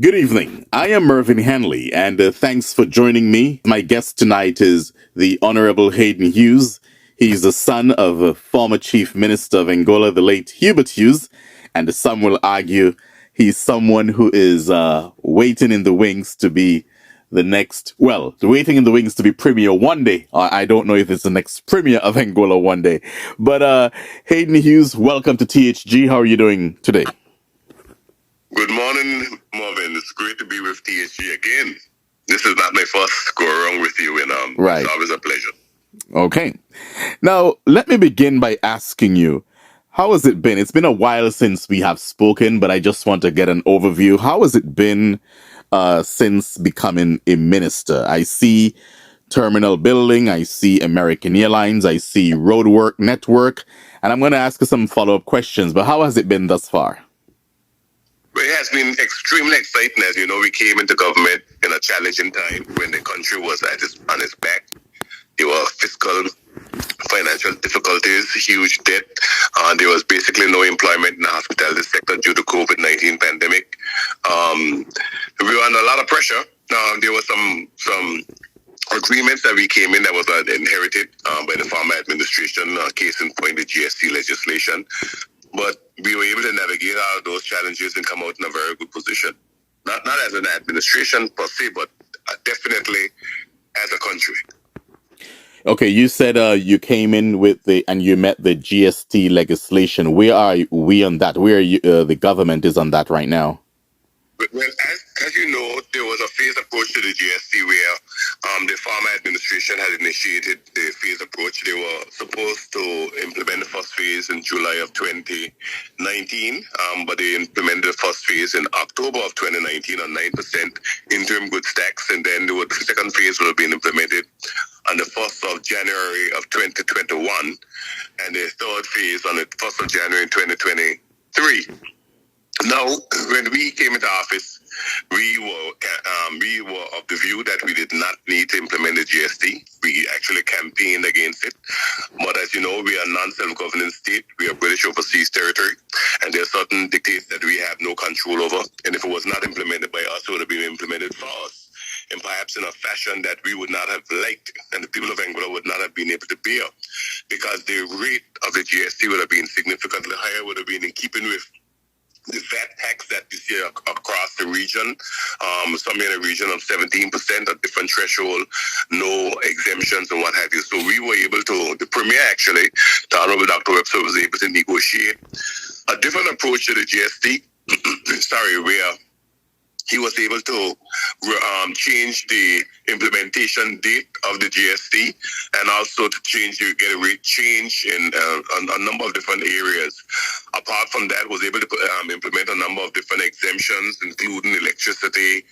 Good evening. I am Mervin Hanley, and thanks for joining me. My guest tonight is the Honorable Haydn Hughes. He's the son of a former Chief Minister of Angola, the late Hubert Hughes, and some will argue he's someone who is waiting in the wings to be waiting in the wings to be premier one day. I don't know if it's the next premier of Angola one day. But Haydn Hughes, welcome to THG. How are you doing today? Good morning, Mervin. It's great to be with THG again. This is not my first go around with you, and Right. it's always a pleasure. Okay. Now, let me begin by asking you, how has it been? It's been a while since we have spoken, but I just want to get an overview. How has it been since becoming a minister? I see terminal building, I see American Airlines, I see roadwork network, and I'm going to ask you some follow-up questions, but how has it been thus far? It has been extremely exciting. As you know, we came into government in a challenging time when the country was on its back. There were fiscal, financial difficulties, huge debt. There was basically no employment in the hospitality sector due to COVID-19 pandemic. We were under a lot of pressure. There was some agreements that we came in that was inherited by the former administration, case in point, the GST legislation. But we were able to navigate out of those challenges and come out in a very good position. Not as an administration per se, but definitely as a country. Okay, you said you came in and you met the GST legislation. Where are we on that? Where are you, the government is on that right now? Well, as you know, there was a phased approach to the GST where the former administration had initiated the phased approach. They were supposed to implement the first phase in July of 2019, but they implemented the first phase in October of 2019 on 9% interim goods tax, and then the second phase would have been implemented on the 1st of January of 2021, and the third phase on the 1st of January 2023. Now, when we came into office, we were of the view that we did not need to implement the GST. We actually campaigned against it. But as you know, we are a non-self-governing state. We are British overseas territory. And there are certain dictates that we have no control over. And if it was not implemented by us, it would have been implemented for us. And perhaps in a fashion that we would not have liked, and the people of Angola would not have been able to bear, because the rate of the GST would have been significantly higher, would have been in keeping with the VAT tax that you see across the region, somewhere in a region of 17%, a different threshold, no exemptions and what have you. So we were able to, the Premier actually, the Honorable Dr. Webster was able to negotiate a different approach to the GST, where he was able to change the implementation date of the GST and also to get a rate change in a number of different areas. Apart from that, was able to implement a number of different exemptions, including electricity,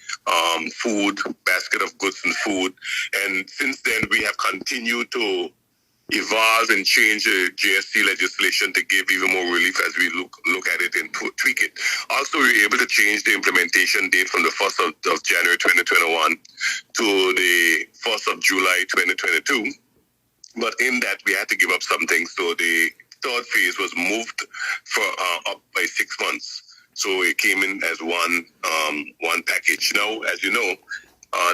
food, basket of goods and food. And since then, we have continued to evolve and change the GST legislation to give even more relief as we look at it and tweak it. Also, we were able to change the implementation date from the 1st of January 2021 to the 1st of July 2022. But in that, we had to give up something. So the third phase was moved for up by 6 months. So it came in as one package. Now, as you know,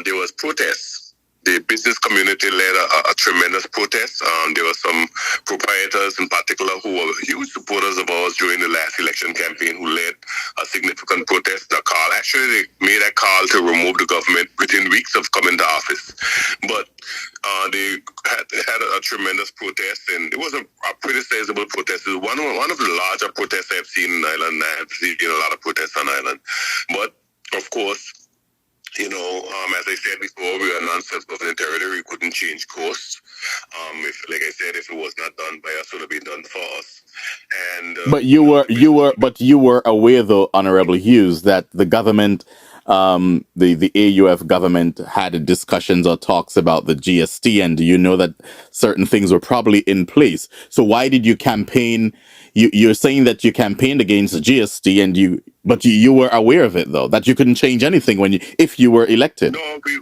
there was protests. The business community led a tremendous protest. There were some proprietors in particular who were huge supporters of ours during the last election campaign who led a significant protest. Actually, they made a call to remove the government within weeks of coming to office. But they had a tremendous protest, and it was a pretty sizable protest. It was one of the larger protests I've seen in Ireland. I have seen a lot of protests on Ireland. But, of course, you know, as I said before, we are a non-self-governing territory. We couldn't change course. If it was not done by us, it would have been done for us. And but you were aware, though, Honorable Hughes, that the government, the AUF government, had discussions or talks about the GST, and you know that certain things were probably in place. So why did you campaign? You're saying that you campaigned against the GST, but you were aware of it, though, that you couldn't change anything if you were elected. No, we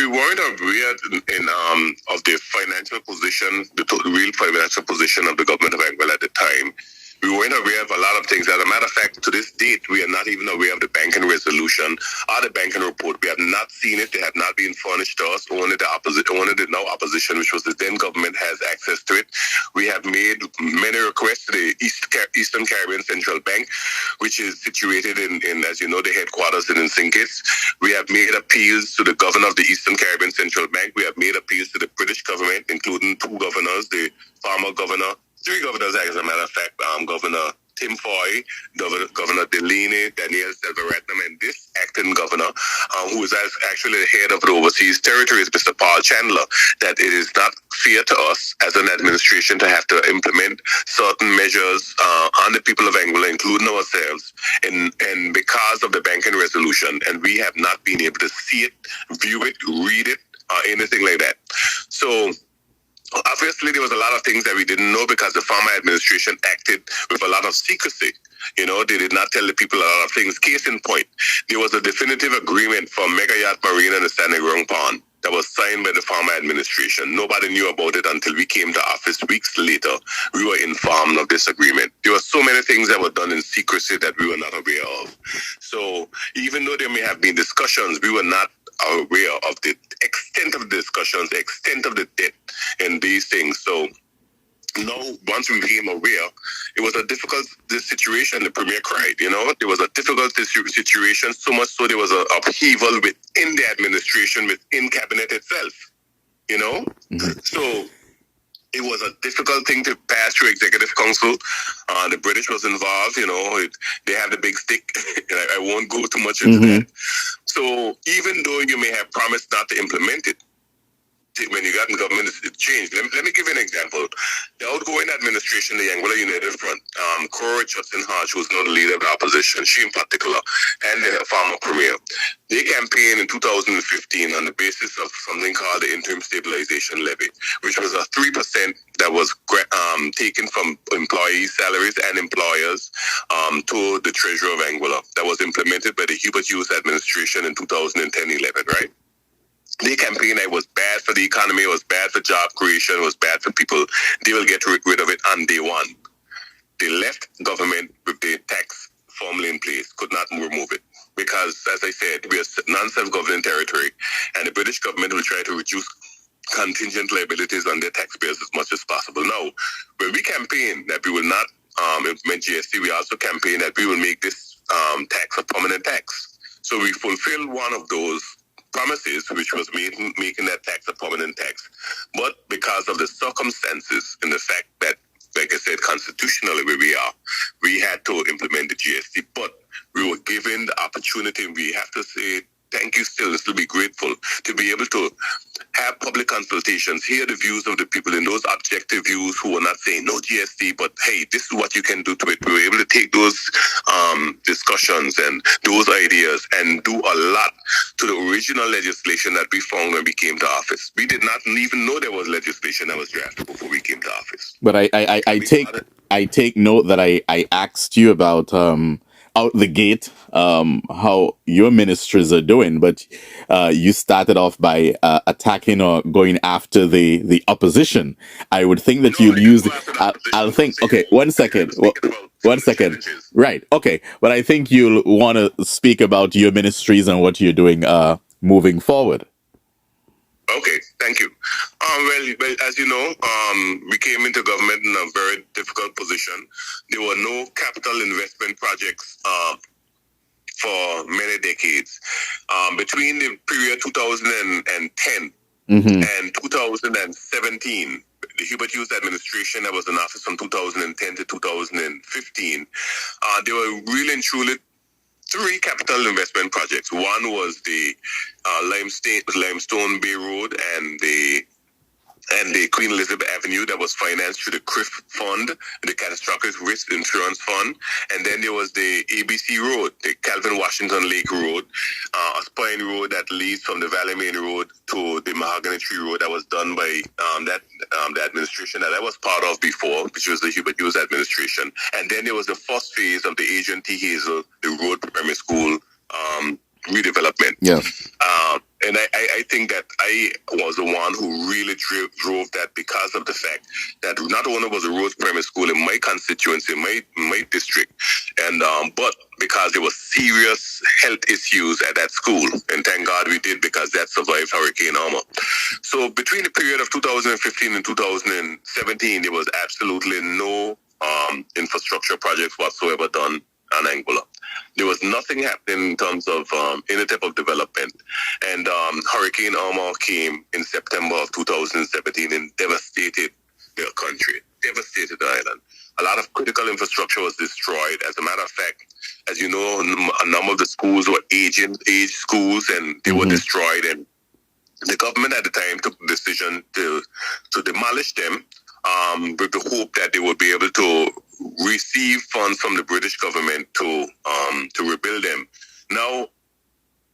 weren't aware of the financial position, the real financial position of the government of Angola at the time. We weren't aware of a lot of things. As a matter of fact, to this date, we are not even aware of the banking resolution or the banking report. We have not seen it. They have not been furnished to us. Only the now opposition, which was the then government, has access to it. We have made many requests to the Eastern Caribbean Central Bank, which is situated in, as you know, the headquarters in St. Kitts. We have made appeals to the governor of the Eastern Caribbean Central Bank. We have made appeals to the British government, including two governors, the former governor, three governors, as a matter of fact, Governor Tim Foy, Governor Delaney, Daniel Selvaratnam, and this acting governor, who is actually the head of the overseas territories, Mr. Paul Chandler, that it is not fair to us as an administration to have to implement certain measures on the people of Anguilla, including ourselves, and because of the banking resolution, and we have not been able to see it, view it, read it, or anything like that. So, obviously, there was a lot of things that we didn't know because the former administration acted with a lot of secrecy. You know, they did not tell the people a lot of things. Case in point, there was a definitive agreement for Mega Yacht Marina and the Standing Ground Pond that was signed by the former administration. Nobody knew about it until we came to office weeks later. We were informed of this agreement. There were so many things that were done in secrecy that we were not aware of. So even though there may have been discussions, we were not aware of the extent of the discussions, the extent of the debt and these things. So now, once we became aware, it was a difficult situation. The premier cried, you know. There was a difficult situation, so much so there was an upheaval within the administration, within cabinet itself, you know. Mm-hmm. So it was a difficult thing to pass through executive council. The British was involved, you know. They have the big stick. I won't go too much into that. So even though you may have promised not to implement it, when you got in government, it changed. Let me give you an example. The outgoing administration, the Anguilla United Front, Cora Chutson-Hodge, who's now the leader of the opposition, she in particular, and the former premier, they campaigned in 2015 on the basis of something called the Interim Stabilization Levy, which was a 3% that was taken from employees' salaries and employers to the treasurer of Anguilla. That was implemented by the Haydn Hughes administration in 2010-11, right? They campaigned that it was bad for the economy, it was bad for job creation, it was bad for people. They will get rid of it on day one. They left government with the tax formally in place, could not remove it. Because, as I said, we are non-self-governing territory, and the British government will try to reduce contingent liabilities on their taxpayers as much as possible. Now, when we campaign that we will not implement GST, we also campaign that we will make this tax a permanent tax. So we fulfill one of those promises, which was making that tax a permanent tax. But because of the circumstances and the fact that, like I said, constitutionally where we are, we had to implement the GST. But we were given the opportunity, and we have to say thank you still be grateful to be able to have public consultations, hear the views of the people in those objective views who were not saying no GST, but hey, this is what you can do to it. We were able to take those discussions and those ideas and do a lot to the original legislation that we found when we came to office. We did not even know there was legislation that was drafted before we came to office. But I take note that I asked you about out the gate how your ministries are doing, but you started off by attacking or going after the opposition. I would think that you'll use. I'll think. Okay, 1 second. 1 second. Right. Okay, but I think you'll want to speak about your ministries and what you're doing moving forward. Okay, thank you. Well, as you know, we came into government in a very difficult position. There were no capital investment projects for many decades. Between the period 2010 and 2017, the Haydn Hughes administration that was in office from 2010 to 2015, they were really and truly three capital investment projects. One was the Limestone Bay Road and the Queen Elizabeth Avenue that was financed through the CRIF Fund, the Catastrophic Risk Insurance Fund. And then there was the ABC Road, the Calvin Washington Lake Road, a spine road that leads from the Valley Main Road to the Mahogany Tree Road that was done by the administration that I was part of before, which was the Haydn Hughes administration. And then there was the first phase of the Agent T. Hazel, the road primary school redevelopment. Yes. And I think that I was the one who really drove that, because of the fact that not only was a Rose Primary School in my constituency, my district, and but because there was serious health issues at that school, and thank God we did, because that survived Hurricane Irma. So between the period of 2015 and 2017, there was absolutely no infrastructure projects whatsoever done on Anguilla. There was nothing happening in terms of any type of development. And Hurricane Irma came in September of 2017 and devastated the country, devastated the island. A lot of critical infrastructure was destroyed. As a matter of fact, as you know, a number of the schools were aged schools, and they were destroyed. And the government at the time took the decision to demolish them, with the hope that they would be able to receive funds from the British government to rebuild them. Now,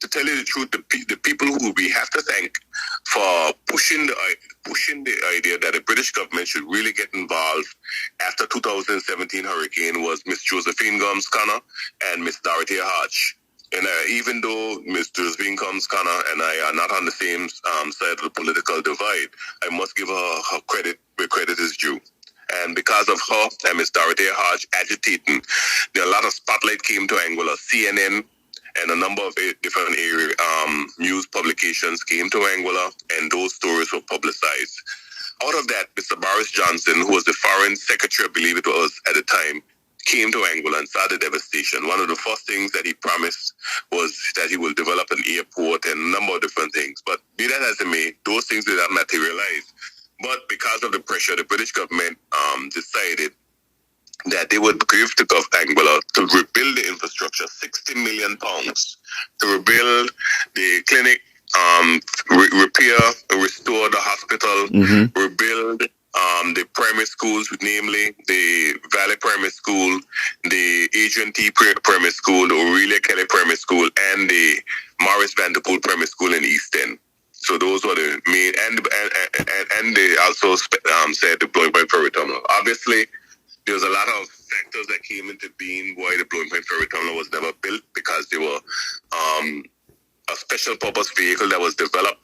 to tell you the truth, the people who we have to thank for pushing the idea that the British government should really get involved after 2017 hurricane was Miss Josephine Gomes-Connor and Miss Dorothea Hodge. And even though Ms. Josephine Gomes-Connor and I are not on the same side of the political divide, I must give her credit where credit is due. And because of her and Ms. Dorothea Hodge agitating, a lot of spotlight came to Anguilla. CNN and a number of different news publications came to Anguilla, and those stories were publicized. Out of that, Mr. Boris Johnson, who was the foreign secretary, I believe it was at the time, came to Anguilla and saw the devastation. One of the first things that he promised was that he will develop an airport and a number of different things. But be that as it may, those things did not materialize. But because of the pressure, the British government decided that they would give to Anguilla to rebuild the infrastructure, £60 million to rebuild the clinic, repair and restore the hospital, rebuild the primary schools, namely the Valley Primary School, the Adrian T. Primary School, the Aurelia Kelly Primary School, and the Morris Vanderpool Primary School in East End. So those were the main, and they also said the Blowing Point Ferry Terminal. Obviously, there was a lot of factors that came into being why the Blowing Point Ferry Terminal was never built, because they were a special purpose vehicle that was developed,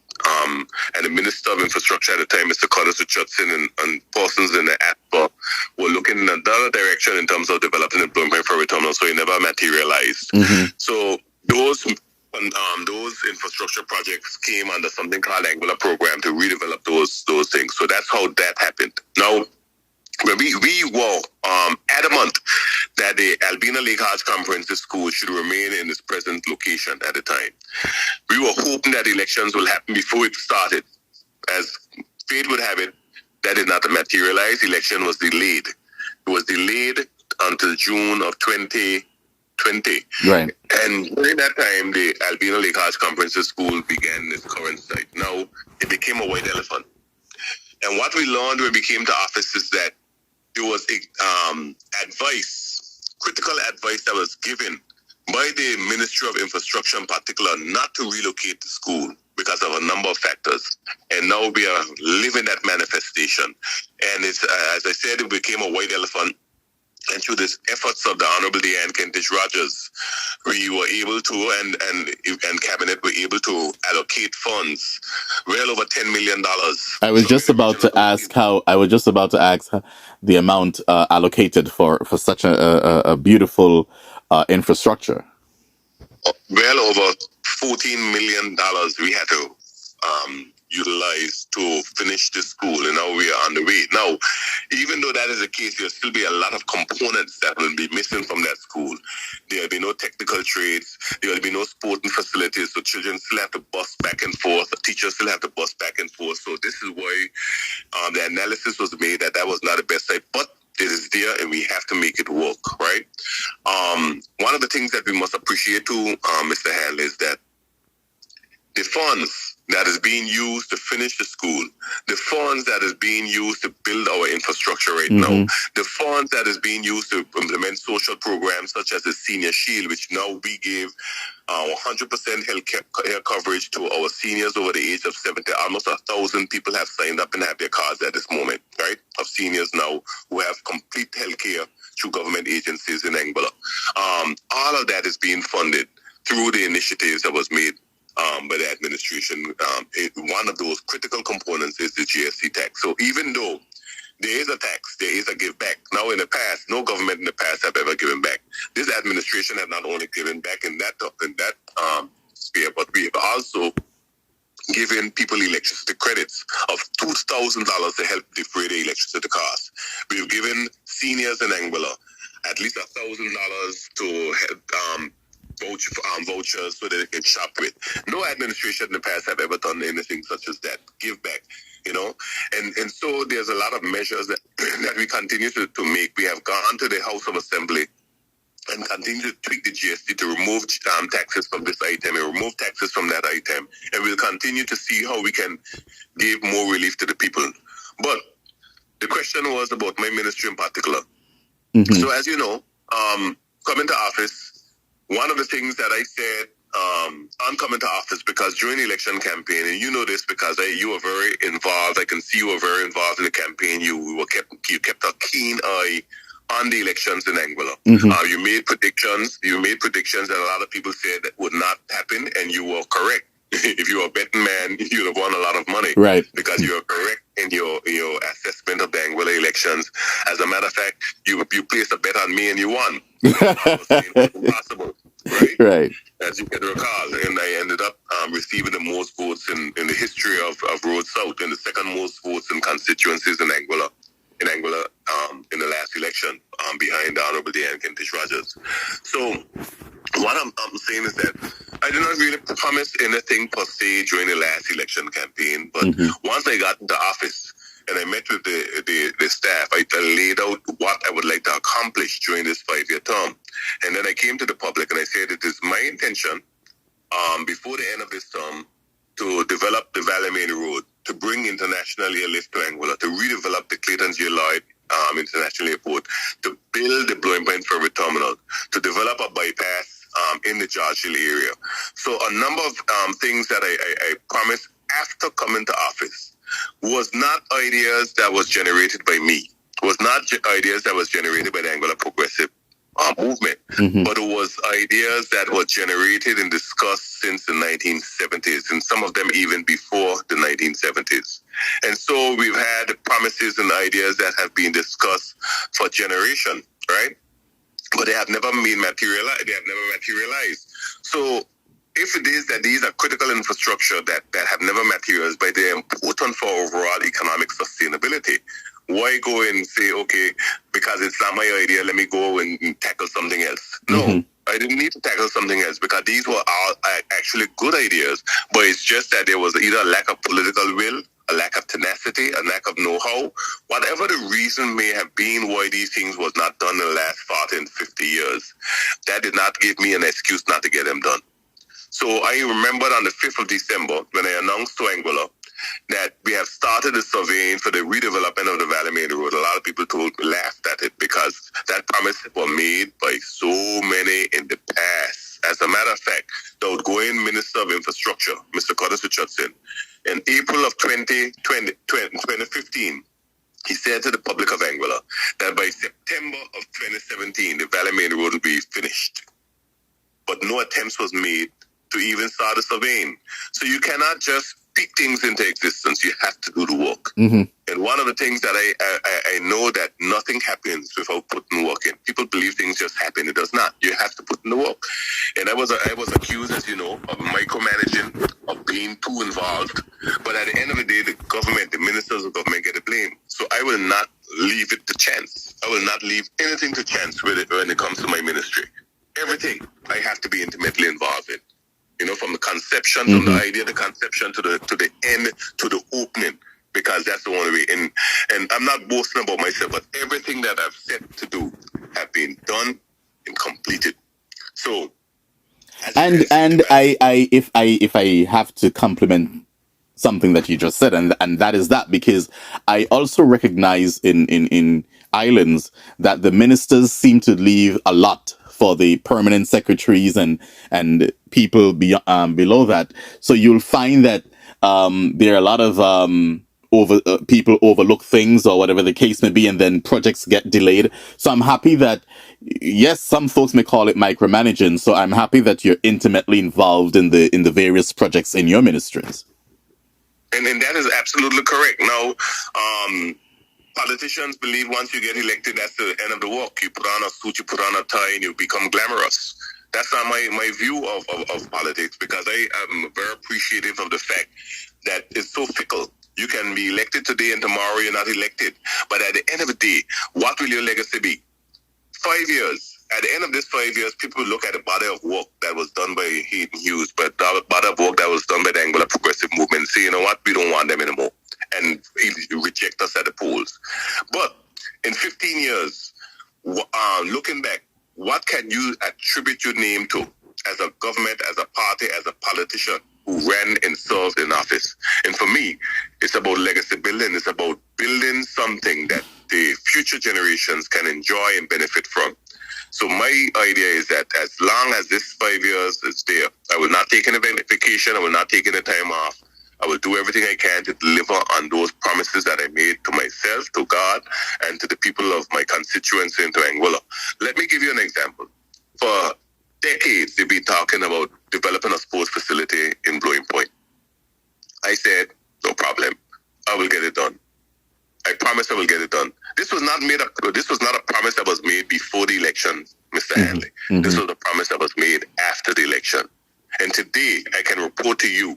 and the Minister of Infrastructure at the time, Mr. Curtis Richardson, and persons in the ASPA were looking in another direction in terms of developing the Blowing Point Ferry Terminal, so it never materialized. So those infrastructure projects came under something called Anguilla Program to redevelop those things. So that's how that happened. Now, when we were adamant that the Albina Lake Arch Comprehensive School should remain in its present location at the time. We were hoping that elections will happen before it started. As fate would have it, that did not materialize. Election was delayed. It was delayed until June of 2020. Right. And during that time, the Albina Lake Arch Comprehensive School began its current site. Now, it became a white elephant. And what we learned when we came to office is that there was critical advice that was given by the Ministry of Infrastructure in particular, not to relocate the school because of a number of factors. And now we are living that manifestation. And it's, as I said, it became a white elephant. And through the efforts of the Honorable Diane Kentish Rogers, we were able to, and Cabinet were able to allocate funds, well over $10 million. I was just about to ask the amount allocated for such a beautiful infrastructure. Well over $14 million we had to utilize to finish the school, and now we are on the way. Now, even though that is the case, there'll still be a lot of components that will be missing from that school. There'll be no technical trades, there'll be no sporting facilities, so children still have to bus back and forth, the teachers still have to bus back and forth. So this is why the analysis was made that was not the best site, but it is there and we have to make it work, right? One of the things that we must appreciate too, Mr. Hanley, is that the funds that is being used to finish the school, the funds that is being used to build our infrastructure right now, the funds that is being used to implement social programs such as the Senior Shield, which now we give 100% health care coverage to our seniors over the age of 70. Almost 1,000 people have signed up and have their cards at this moment, right? Of seniors now who have complete health care through government agencies in Anguilla. All of that is being funded through the initiatives that was made by the administration. One of those critical components is the GST tax. So even though there is a tax, there is a give back. Now, in the past, no government in the past have ever given back. This administration has not only given back in that sphere, but we have also given people electricity credits of $2,000 to help defray the electricity costs. We've given seniors in Anguilla at least $1,000 to help vouchers so that they can shop with. No administration in the past have ever done anything such as that. Give back, and so there's a lot of measures that that we continue to make. We have gone to the House of Assembly and continue to tweak the GST to remove taxes from this item and remove taxes from that item. And we'll continue to see how we can give more relief to the people. But the question was about my ministry in particular. Mm-hmm. So as you know, coming to office, one of the things that I said on coming to office, because during the election campaign, and you know this because you were very involved, I can see you were very involved in the campaign. You kept a keen eye on the elections in Anguilla. Mm-hmm. You made predictions that a lot of people said that would not happen, and you were correct. If you were a betting man, you'd have won a lot of money. Right. Because you were correct in your assessment of the Anguilla elections. As a matter of fact, you placed a bet on me and you won. I was saying it was impossible. Right? Right. As you can recall. And I ended up receiving the most votes in the history of Road South, and the second most votes in constituencies in Anguilla. In the last election, behind the Honorable Diane Kentish Rogers. So what I'm saying is that I did not really promise anything per se during the last election campaign, but once I got into office and I met with the staff, I laid out what I would like to accomplish during this 5-year term. And then I came to the public and I said it is my intention before the end of this term to develop the Valley Main Road, to bring international airlift to Anguilla, to redevelop the Clayton J. Lloyd International Airport, to build the Blowing Pine Ferry Terminal, to develop a bypass in the George Hill area. So a number of things that I promised after coming to office was not ideas that was generated by me, was not ideas that was generated by the Anguilla Progressive movement, but it was ideas that were generated and discussed since the 1970s, and some of them even before the 1970s. And so we've had promises and ideas that have been discussed for generation, right? But they have never been materialized. They have never materialized. So if it is that these are critical infrastructure that have never materialized, but they're important for overall economic sustainability, why go and say, okay, because it's not my idea, let me go and tackle something else? No, I didn't need to tackle something else because these were all actually good ideas, but it's just that there was either a lack of political will, a lack of tenacity, a lack of know-how, whatever the reason may have been why these things was not done in the last 40 and 50 years. That did not give me an excuse not to get them done. So I remembered on the 5th of December when I announced to Anguilla that we have started the surveying for the redevelopment of the Valley Main Road. A lot of people laughed at it because that promise was made by so many in the past. As a matter of fact, the outgoing Minister of Infrastructure, Mr. Curtis Richardson, in April of 2015, he said to the public of Anguilla that by September of 2017, the Valley Main Road will be finished. But no attempts was made to even start the surveying. So you cannot just pick things into existence. You have to do the work. And one of the things that I know that nothing happens without putting work in. People believe things just happen. It does not. You have to put in the work. And I was accused, as you know, of micromanaging, of being too involved. But at the end of the day, the government, the ministers of government get the blame. So I will not leave it to chance. I will not leave anything to chance when it comes to my ministry. Everything I have to be intimately involved in. From the conception, from the idea, the conception to the end, to the opening, because that's the only way. And I'm not boasting about myself, but everything that I've set to do have been done and completed. So, and if I have to compliment something that you just said, and that is that, because I also recognize in islands that the ministers seem to leave a lot for the permanent secretaries and people below that. So you'll find that there are a lot of people overlook things or whatever the case may be, and then projects get delayed. So I'm happy that, yes, some folks may call it micromanaging. So I'm happy that you're intimately involved in the various projects in your ministries. And that is absolutely correct. Now, politicians believe once you get elected, that's the end of the work. You put on a suit, you put on a tie, and you become glamorous. That's not my view of politics, because I am very appreciative of the fact that it's so fickle. You can be elected today and tomorrow you're not elected. But at the end of the day, what will your legacy be? 5 years. At the end of this 5 years, people look at the body of work that was done by Haydn Hughes, but the body of work that was done by the Anguilla Progressive Movement, and say, you know what, we don't want them anymore, and reject us at the polls. But in 15 years, looking back, what can you attribute your name to as a government, as a party, as a politician who ran and served in office? And for me, it's about legacy building. It's about building something that the future generations can enjoy and benefit from. So my idea is that as long as this 5 years is there, I will not take any vacation. I will not take any time off. I will do everything I can to deliver on those promises that I made to myself, to God, and to the people of my constituency and to Anguilla. Let me give you an example. For decades, they've been talking about developing a sports facility in Blowing Point. I said, no problem. I will get it done. I promise I will get it done. This was not a promise that was made before the election, Mr. Hanley. Mm-hmm. This was a promise that was made after the election. And today, I can report to you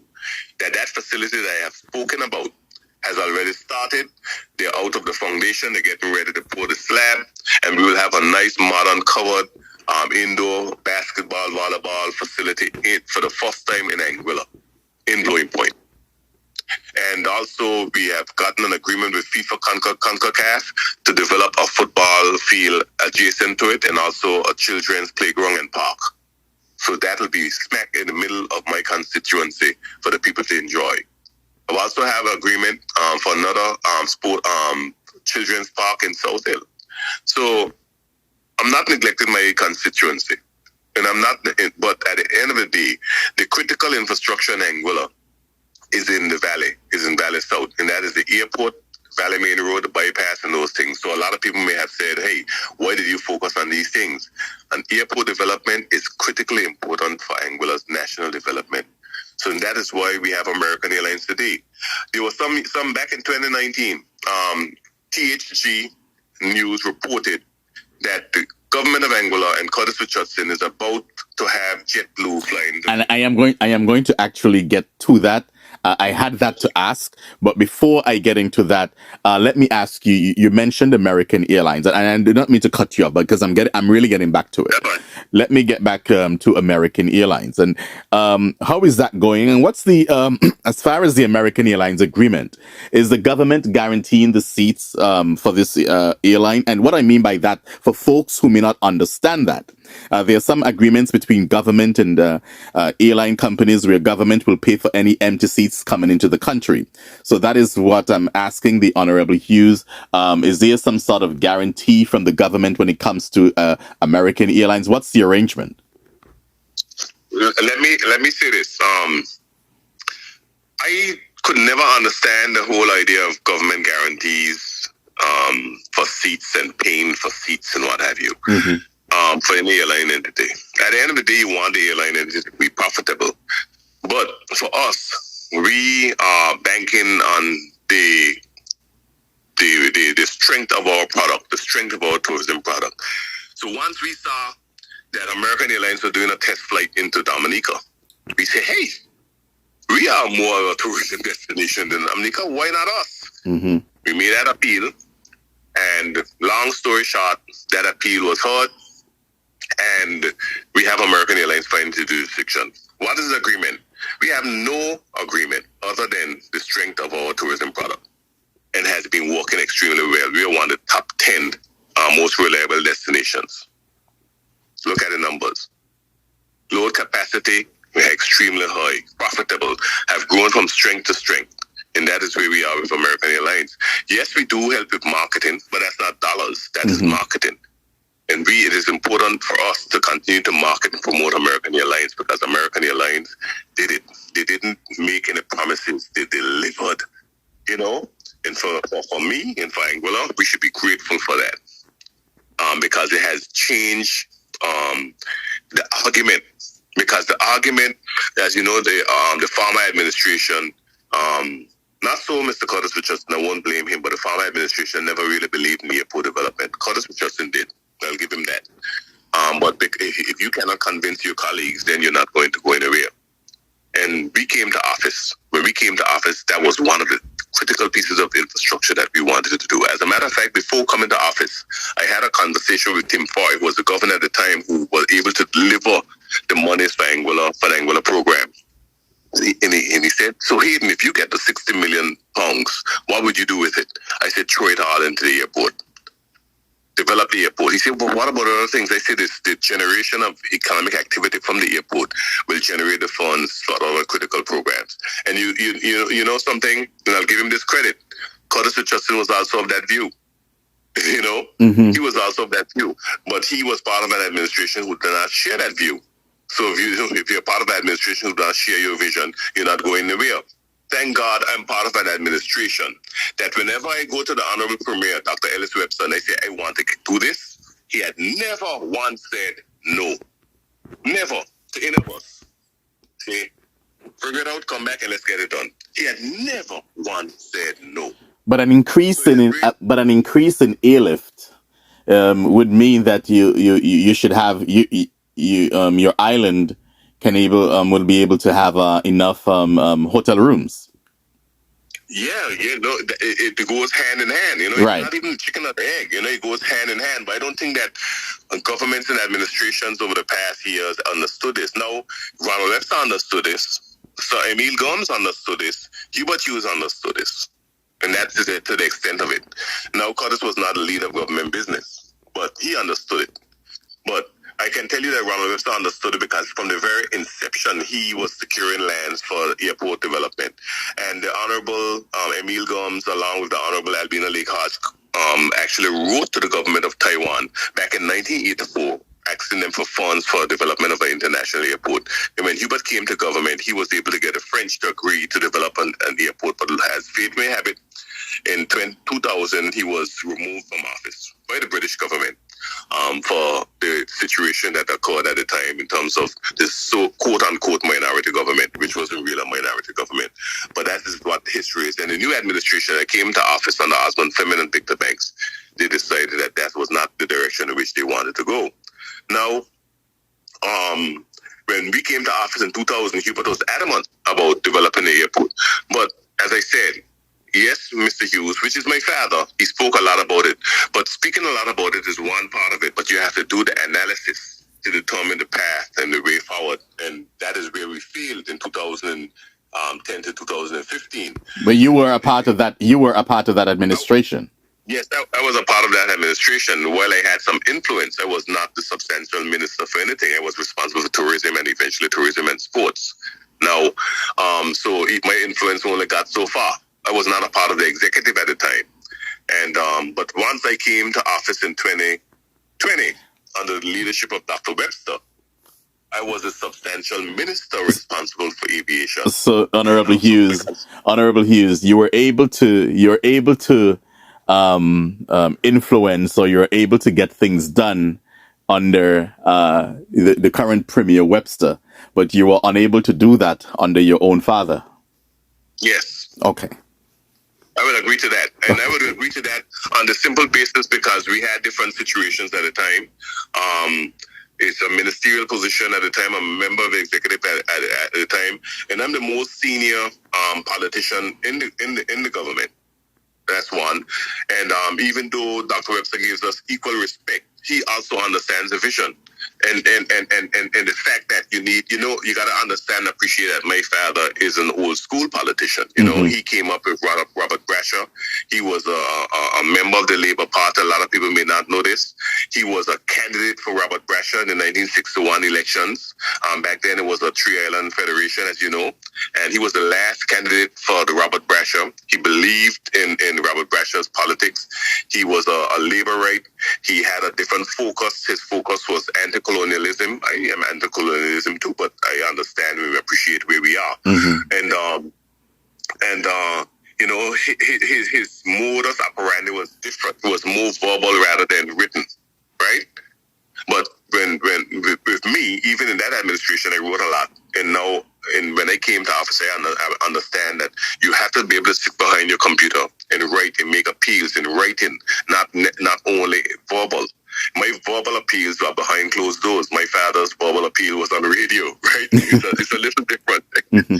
that facility that I have spoken about has already started. They're out of the foundation. They're getting ready to pour the slab. And we will have a nice, modern, covered indoor basketball, volleyball facility for the first time in Anguilla, in Blowing Point. And also, we have gotten an agreement with FIFA CONCACAF to develop a football field adjacent to it, and also a children's playground and park. So that will be smack in the middle of my constituency for the people to enjoy. I also have an agreement for another children's park in South Hill. So I'm not neglecting my constituency, and but at the end of the day, the critical infrastructure in Anguilla is in the valley, is in Valley South, and that is the airport, Valley Main Road, the bypass, and those things. So a lot of people may have said, hey, why did you focus on these things? And airport development is critically important for Anguilla's national development. So that is why we have American Airlines today. There was some back in 2019, THG News reported that the government of Anguilla and Curtis Richardson is about to have JetBlue flying. And I am going to actually get to that. I had that to ask, but before I get into that, let me ask you. You mentioned American Airlines, and I do not mean to cut you off, because I'm really getting back to it. Let me get back to American Airlines, and how is that going? And what's the as far as the American Airlines agreement? Is the government guaranteeing the seats for this airline? And what I mean by that, for folks who may not understand that, there are some agreements between government and airline companies where government will pay for any empty seats coming into the country. So that is what I'm asking the Honorable Hughes. Is there some sort of guarantee from the government when it comes to American Airlines? What's the arrangement? Let me say this. I could never understand the whole idea of government guarantees for seats and paying for seats and what have you. Mm-hmm. For any airline entity. At the end of the day, you want the airline entity to be profitable. But for us, we are banking on the strength of our product, the strength of our tourism product. So once we saw that American Airlines were doing a test flight into Dominica, we said, hey, we are more of a tourism destination than Dominica. Why not us? Mm-hmm. We made that appeal. And long story short, that appeal was heard. And we have American Airlines flying into jurisdiction. What is the agreement? We have no agreement other than the strength of our tourism product, and has been working extremely well. We are one of the top 10 most reliable destinations. Look at the numbers. Load capacity, we're extremely high. Profitable, have grown from strength to strength. And that is where we are with American Airlines. Yes, we do help with marketing, but that's not dollars. That is marketing. And it is important for us to continue to market and promote American Airlines, because American Airlines did it. They didn't make any promises. They delivered, you know. me and for Anguilla, we should be grateful for that. Because it has changed the argument. Because the argument, as you know, the farmer administration, not so Mr. Curtis Richardson, I won't blame him, but the farmer administration never really believed in airport development. Curtis Richardson did. I'll give him that. But if you cannot convince your colleagues, then you're not going to go anywhere. And we came to office. When we came to office, that was one of the critical pieces of infrastructure that we wanted to do. As a matter of fact, before coming to office, I had a conversation with Tim Foy, who was the governor at the time, who was able to deliver the monies for the Anguilla program. And he said, so Haydn, if you get the 60 million pounds, what would you do with it? I said, throw it all into the airport. Develop the airport. He said, well, what about other things? I said, the generation of economic activity from the airport will generate the funds for other critical programs. And you know something? And I'll give him this credit. Curtis Richardson was also of that view. You know? Mm-hmm. He was also of that view. But he was part of an administration who did not share that view. So if you're part of an administration who does not share your vision, you're not going anywhere. Thank God I'm part of an administration that whenever I go to the Honorable Premier, Dr. Ellis Webster, and I say, I want to do this, he had never once said no. Never to any of us. Say, figure it out, come back and let's get it done. He had never once said no. But an increase in airlift would mean that you should have your island will be able to have enough hotel rooms. Yeah, no, it goes hand in hand. You know, right. It's not even chicken or the egg. You know, it goes hand in hand. But I don't think that governments and administrations over the past years understood this. Now, Ronald Webster understood this. Sir Emil Gumbs understood this. Hubert Hughes understood this. And that's to the extent of it. Now, Curtis was not a leader of government business, but he understood it. But I can tell you that Ronald Webster understood it because from the very inception, he was securing lands for airport development. And the Honorable Emil Gumbs, along with the Honorable Albina Lake Hodge, actually wrote to the government of Taiwan back in 1984, asking them for funds for development of an international airport. And when Hubert came to government, he was able to get the French to agree to develop an airport. But as fate may have it, in 2000, he was removed from office by the British government for the situation that occurred at the time in terms of this so quote-unquote minority government, which wasn't really a minority government. But that is what history is. And the new administration that came to office under Osmond Femin and Victor Banks, they decided that that was not the direction in which they wanted to go. Now, when we came to office in 2000, Hubert was adamant about developing the airport. But as I said, yes, Mr. Hughes, which is my father, he spoke a lot about it. But speaking a lot about it is one part of it, but you have to do the analysis to determine the path and the way forward. And that is where we failed in 2010 to 2015. But you were a part of that. You were a part of that administration. Yes, I was a part of that administration. While I had some influence, I was not the substantial minister for anything. I was responsible for tourism and eventually tourism and sports. Now, so my influence only got so far. I was not a part of the executive at the time. And but once I came to office in 2020, under the leadership of Dr. Webster, I was a substantial minister responsible for aviation. So, Honorable Hughes, you were able to influence, or you're able to get things done under the current Premier Webster, but you were unable to do that under your own father. Yes. Okay. I would agree to that. And I would agree to that on the simple basis because we had different situations at the time. It's a ministerial position at the time. I'm a member of the executive at the time. And I'm the most senior politician in the government. That's one. And even though Dr. Webster gives us equal respect, he also understands the vision. And the fact that you got to understand and appreciate that my father is an old school politician. You know, he came up with Robert Brasher. He was a member of the Labour Party. A lot of people may not know this. He was a candidate for Robert Brasher in the 1961 elections. Back then, it was a three-island federation, as you know. And he was the last candidate for the Robert Brasher. He believed in Robert Brasher's politics. He was a Labourite. He had a different focus. His focus was anti-colonialism. I am anti-colonialism too, but I understand and appreciate where we are. And his modus operandi was different. It was more verbal rather than written, right? But with me, even in that administration, I wrote a lot. And now, when I came to office, I understand that you have to be able to sit behind your computer and write and make appeals in writing, not only verbal. My verbal appeals were behind closed doors. My father's verbal appeal was on the radio, right? It's a little different.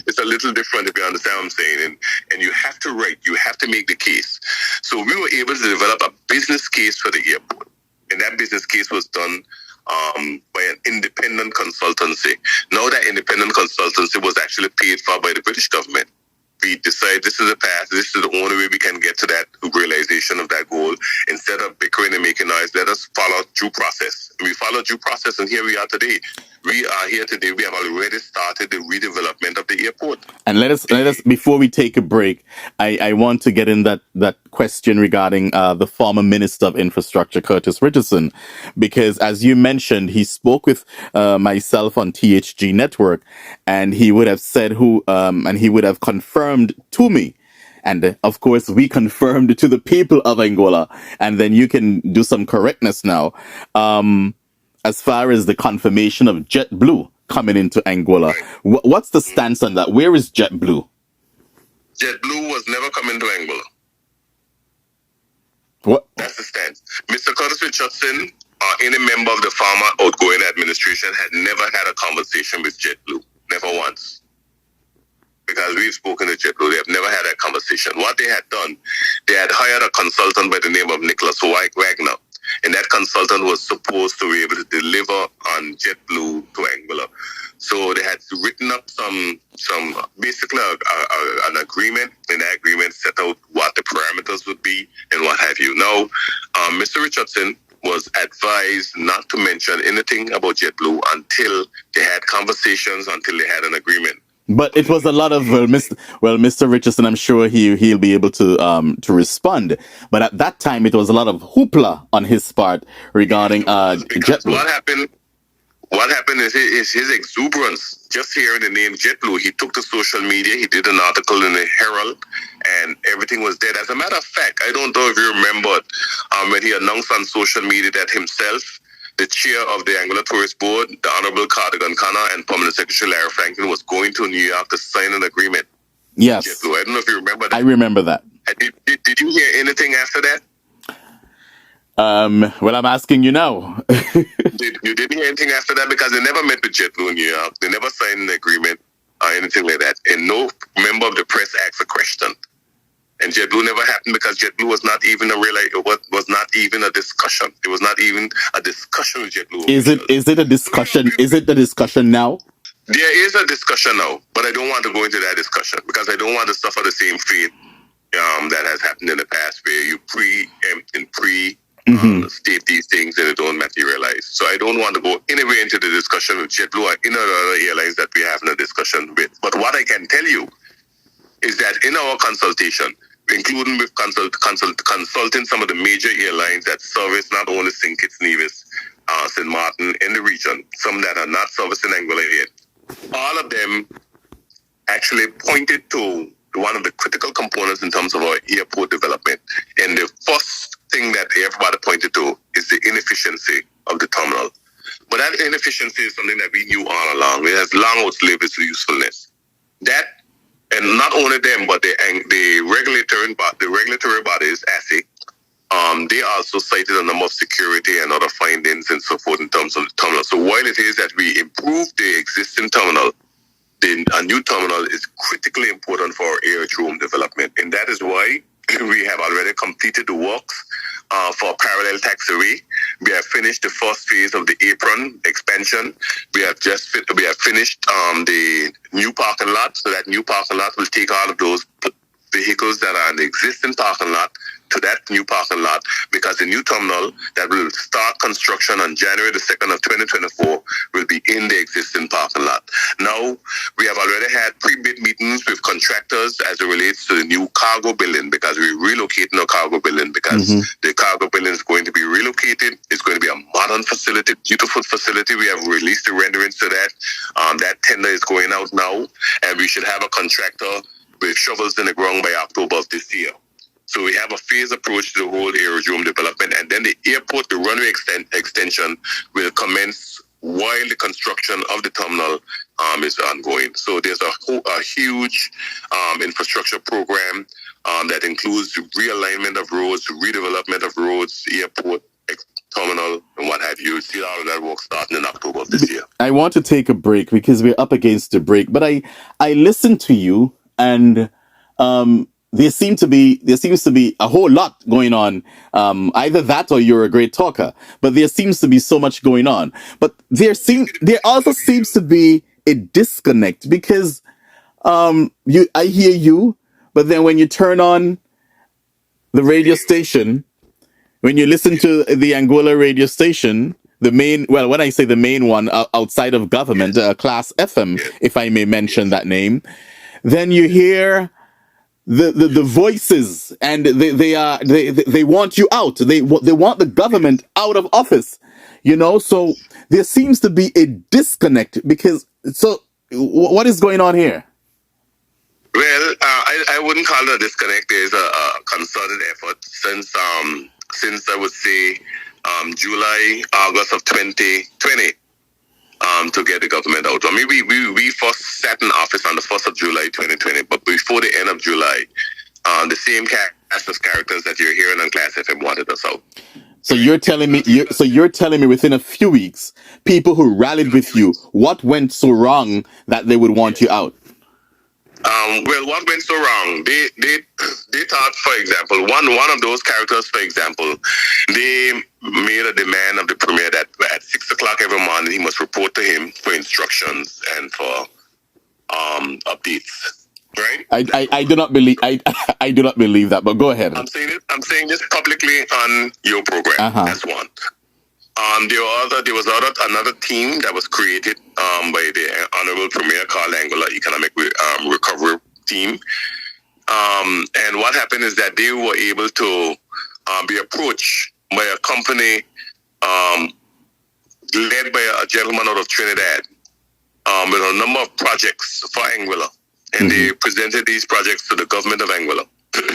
It's a little different, if you understand what I'm saying. And you have to write. You have to make the case. So we were able to develop a business case for the airport. And that business case was done by an independent consultancy. Now that independent consultancy was actually paid for by the British government. We decided this is the path, this is the only way we can get to that realization of that goal. Instead of bickering and making noise, let us follow due process. We followed due process, and here we are today. We are here today. We have already started the redevelopment of the airport. And let us before we take a break, I want to get in that question regarding the former Minister of Infrastructure, Curtis Richardson, because as you mentioned, he spoke with myself on THG Network, and he would have said and he would have confirmed to me. And of course, we confirmed to the people of Angola, and then you can do some correctness now. As far as the confirmation of JetBlue coming into Angola, what's the stance on that? Where is JetBlue? JetBlue was never coming to Angola. What? That's the stance. Mr. Curtis Richardson, any member of the former outgoing administration, had never had a conversation with JetBlue. Never once. Because we've spoken to JetBlue, they have never had that conversation. What they had done, they had hired a consultant by the name of Nicholas Wagner. And that consultant was supposed to be able to deliver on JetBlue to Angola. So they had written up some basically an agreement, and that agreement set out what the parameters would be and what have you. Now, Mr. Richardson was advised not to mention anything about JetBlue until they had conversations, until they had an agreement. But it was a lot of Mr. Richardson. I'm sure he'll be able to respond. But at that time, it was a lot of hoopla on his part regarding JetBlue. What happened is his exuberance. Just hearing the name JetBlue, he took to social media. He did an article in the Herald, and everything was dead. As a matter of fact, I don't know if you remembered when he announced on social media that himself, the chair of the Anguilla Tourist Board, the Honorable Cardigan Khanna, and Permanent Secretary Larry Franklin was going to New York to sign an agreement. Yes. JetBlue. I don't know if you remember that. I remember that. Did you hear anything after that? Well, I'm asking you now. You didn't hear anything after that because they never met with JetBlue in New York. They never signed an agreement or anything like that. And no member of the press asked a question. And JetBlue never happened because JetBlue was not even was not even a discussion. It was not even a discussion with JetBlue. Is it a discussion? Is it the discussion now? There is a discussion now, but I don't want to go into that discussion because I don't want to suffer the same fate that has happened in the past, where you preempt and state these things and it don't materialize. So I don't want to go anywhere into the discussion with JetBlue or any other airlines that we have in a discussion with. But what I can tell you is that in our consultation, including with consulting some of the major airlines that service not only St. Kitts Nevis, St. Martin in the region, some that are not servicing Anguilla yet, all of them actually pointed to one of the critical components in terms of our airport development. And the first thing that everybody pointed to is the inefficiency of the terminal. But that inefficiency is something that we knew all along. It has long outlived its usefulness. That, and not only them, but the regulatory bodies, ASIC, they also cited a number of security and other findings and so forth in terms of the terminal. So while it is that we improved the existing terminal, a new terminal is critically important for our aerodrome development. And that is why we have already completed the works for parallel taxiway. We have finished the first phase of the apron expansion. We have finished the new parking lot. So that new parking lot will take all of those vehicles that are in the existing parking lot to that new parking lot, because the new terminal that will start construction on January the 2nd of 2024 will be in the existing parking lot. Now, we have already had pre-bid meetings with contractors as it relates to the new cargo building, because we're relocating our cargo building, because the cargo building is going to be relocated. It's going to be a modern facility, beautiful facility. We have released the renderings to that. That tender is going out now, and we should have a contractor with shovels in the ground by October of this year. So we have a phased approach to the whole aerodrome development, and then the airport, the runway extension will commence while the construction of the terminal is ongoing. So there's a huge infrastructure program that includes realignment of roads, redevelopment of roads, airport, terminal, and what have you. See all of that work starting in October of this year. I want to take a break because we're up against the break, but I listened to you, and there seems to be a whole lot going on. Either that or you're a great talker, but there seems to be so much going on. But there also seems to be a disconnect because I hear you, but then when you turn on the radio station, when you listen to the Anguilla radio station, the main, well, when I say the main one outside of government, Class FM, if I may mention that name, then you hear the voices, and they want you out. They want the government out of office, So there seems to be a disconnect because what is going on here? Well, I wouldn't call it a disconnect. There's a concerted effort since I would say July, August of 2020 to get the government out. I mean, we first sat in office on the 1st of July 2020, but before the end of July, the same cast of characters that you're hearing on Class FM wanted us out. So you're telling me within a few weeks, people who rallied with you, what went so wrong that they would want you out? Well, what went so wrong? They thought, for example, one of those characters, for example, they made a demand of the premier that at 6 o'clock every morning he must report to him for instructions and for updates. Right? I do not believe I do not believe that, but go ahead. I'm saying this publicly on your program. That's one. There was another team that was created by the Honorable Premier called Anguilla Economic Recovery Team. And what happened is that they were able to be approached by a company led by a gentleman out of Trinidad with a number of projects for Anguilla. And they presented these projects to the government of Anguilla.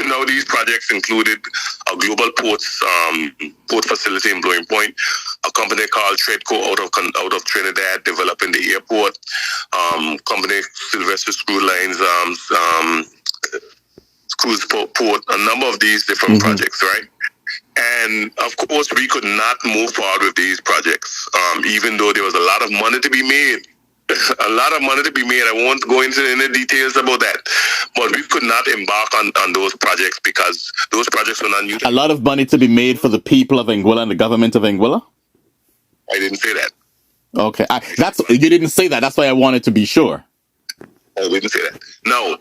Now, these projects included a global port facility in Blowing Point, a company called Treadco out of Trinidad developing the airport, company Sylvester Screw Lines, cruise port, a number of these different projects, right? And of course, we could not move forward with these projects, even though there was a lot of money to be made. I won't go into any details about that. But we could not embark on those projects because those projects were not new. A lot of money to be made for the people of Anguilla and the government of Anguilla? I didn't say that. Okay. You didn't say that. That's why I wanted to be sure. I didn't say that. No.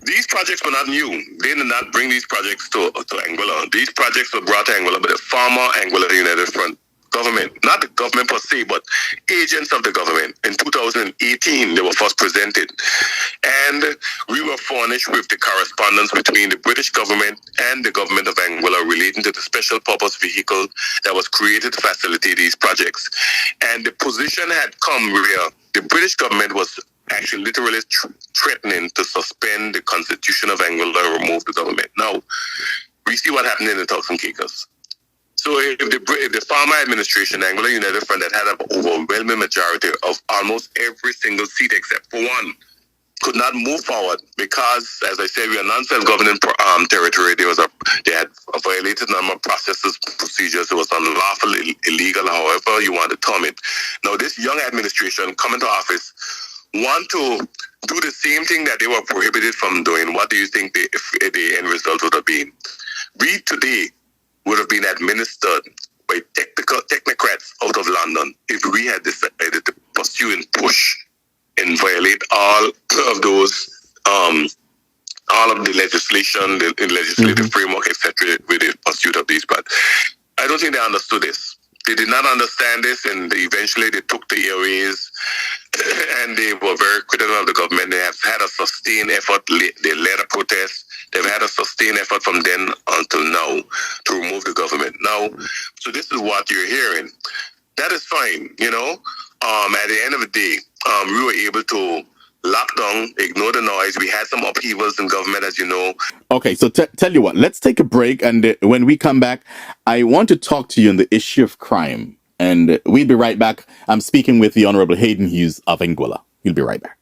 These projects were not new. They did not bring these projects to Anguilla. These projects were brought to Anguilla by the former Anguilla United Front government, not the government per se, but agents of the government. In 2018, they were first presented. And we were furnished with the correspondence between the British government and the government of Anguilla relating to the special purpose vehicle that was created to facilitate these projects. And the position had come where the British government was actually literally threatening to suspend the constitution of Anguilla and remove the government. Now, we see what happened in the Turks and Caicos. So if the former administration, Anguilla United Front, that had an overwhelming majority of almost every single seat except for one, could not move forward because, as I said, we are non-self-governing territory. They had violated a number of processes, procedures. It was unlawful, illegal, however you want to term it. Now, this young administration coming to office want to do the same thing that they were prohibited from doing. What do you think the end result would have been? We today would have been administered by technocrats out of London if we had decided to pursue and push and violate all of those, all of the legislation, the legislative framework, etc., with the pursuit of these. But I don't think they understood this. They did not understand this, and eventually they took the airways, and they were very critical of the government. They have had a sustained effort. They led a protest. They've had a sustained effort from then until now to remove the government. Now, so this is what you're hearing. That is fine, At the end of the day, we were able to lockdown, ignore the noise. We had some upheavals in government, as you know. Okay, so tell you what, let's take a break. And when we come back, I want to talk to you on the issue of crime. And we'll be right back. I'm speaking with the Honorable Haydn Hughes of Anguilla. We'll be right back.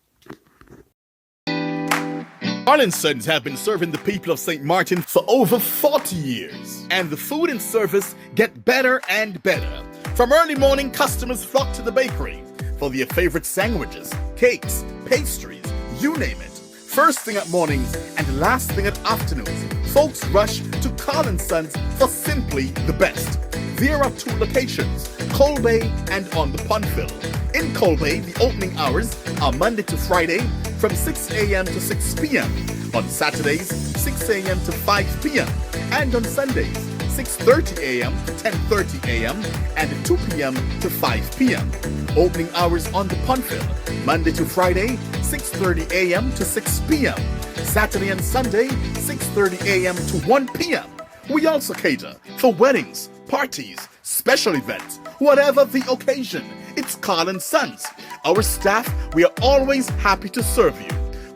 Arlinsons have been serving the people of St. Martin for over 40 years. And the food and service get better and better. From early morning, customers flock to the bakery for their favorite sandwiches, cakes, pastries, you name it. First thing at mornings and last thing at afternoons, folks rush to Carl & Sons for simply the best. There are two locations, Colbay and on the Punfill. In Colbay, the opening hours are Monday to Friday from 6 a.m. to 6 p.m. On Saturdays, 6 a.m. to 5 p.m. And on Sundays, 6:30 a.m. to 10:30 a.m. and 2 p.m. to 5 p.m. Opening hours on the Punfill, Monday to Friday, 6:30 a.m. to 6 p.m. Saturday and Sunday, 6:30 a.m. to 1 p.m. We also cater for weddings, parties, special events, whatever the occasion. It's Carl & Sons. Our staff, we are always happy to serve you.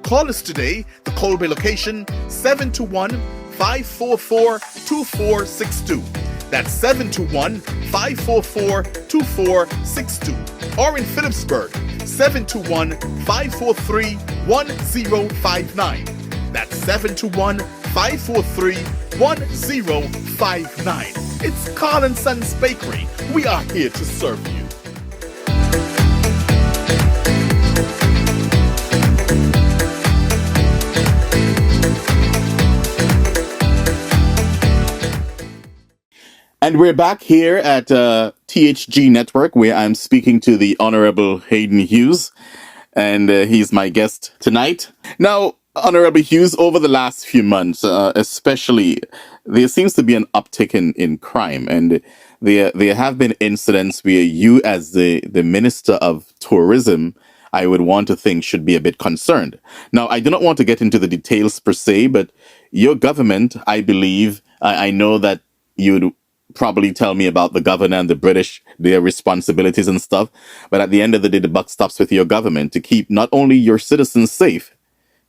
Call us today, the Colbay location, 721-544-2462. That's 721-544-2462. Or in Phillipsburg, 721-543-1059. That's 721-543-1059. It's Carl & Sons Bakery. We are here to serve you. And we're back here at THG Network, where I'm speaking to the Honorable Haydn Hughes, and he's my guest tonight. Now, Honorable Hughes, over the last few months, especially, there seems to be an uptick in crime, and there have been incidents where you, as the Minister of Tourism, I would want to think should be a bit concerned. Now, I do not want to get into the details per se, but your government, I believe, I know that you'd probably tell me about the governor and the British, their responsibilities and stuff. But at the end of the day, the buck stops with your government to keep not only your citizens safe,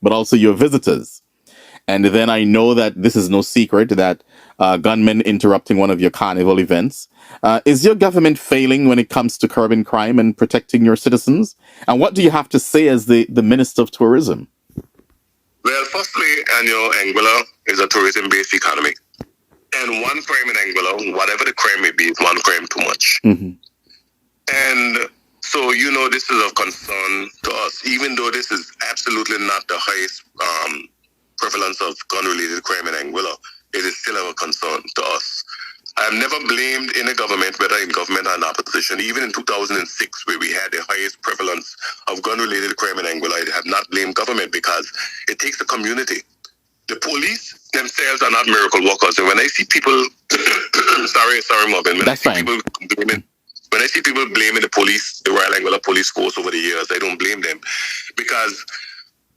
but also your visitors. And then I know that this is no secret that gunmen interrupting one of your carnival events. Is your government failing when it comes to curbing crime and protecting your citizens? And what do you have to say as the Minister of Tourism? Well, firstly, Anguilla is a tourism-based economy. And one crime in Anguilla, whatever the crime may be, is one crime too much. Mm-hmm. And so, this is of concern to us, even though this is absolutely not the highest prevalence of gun-related crime in Anguilla, it is still of a concern to us. I've never blamed any government, whether in government or in opposition. Even in 2006, where we had the highest prevalence of gun-related crime in Anguilla, I have not blamed government because it takes the community. The police themselves are not miracle workers. And when I see people, sorry, Mervin, when I see people blaming the police, the Royal Anguilla Police Force over the years, I don't blame them. Because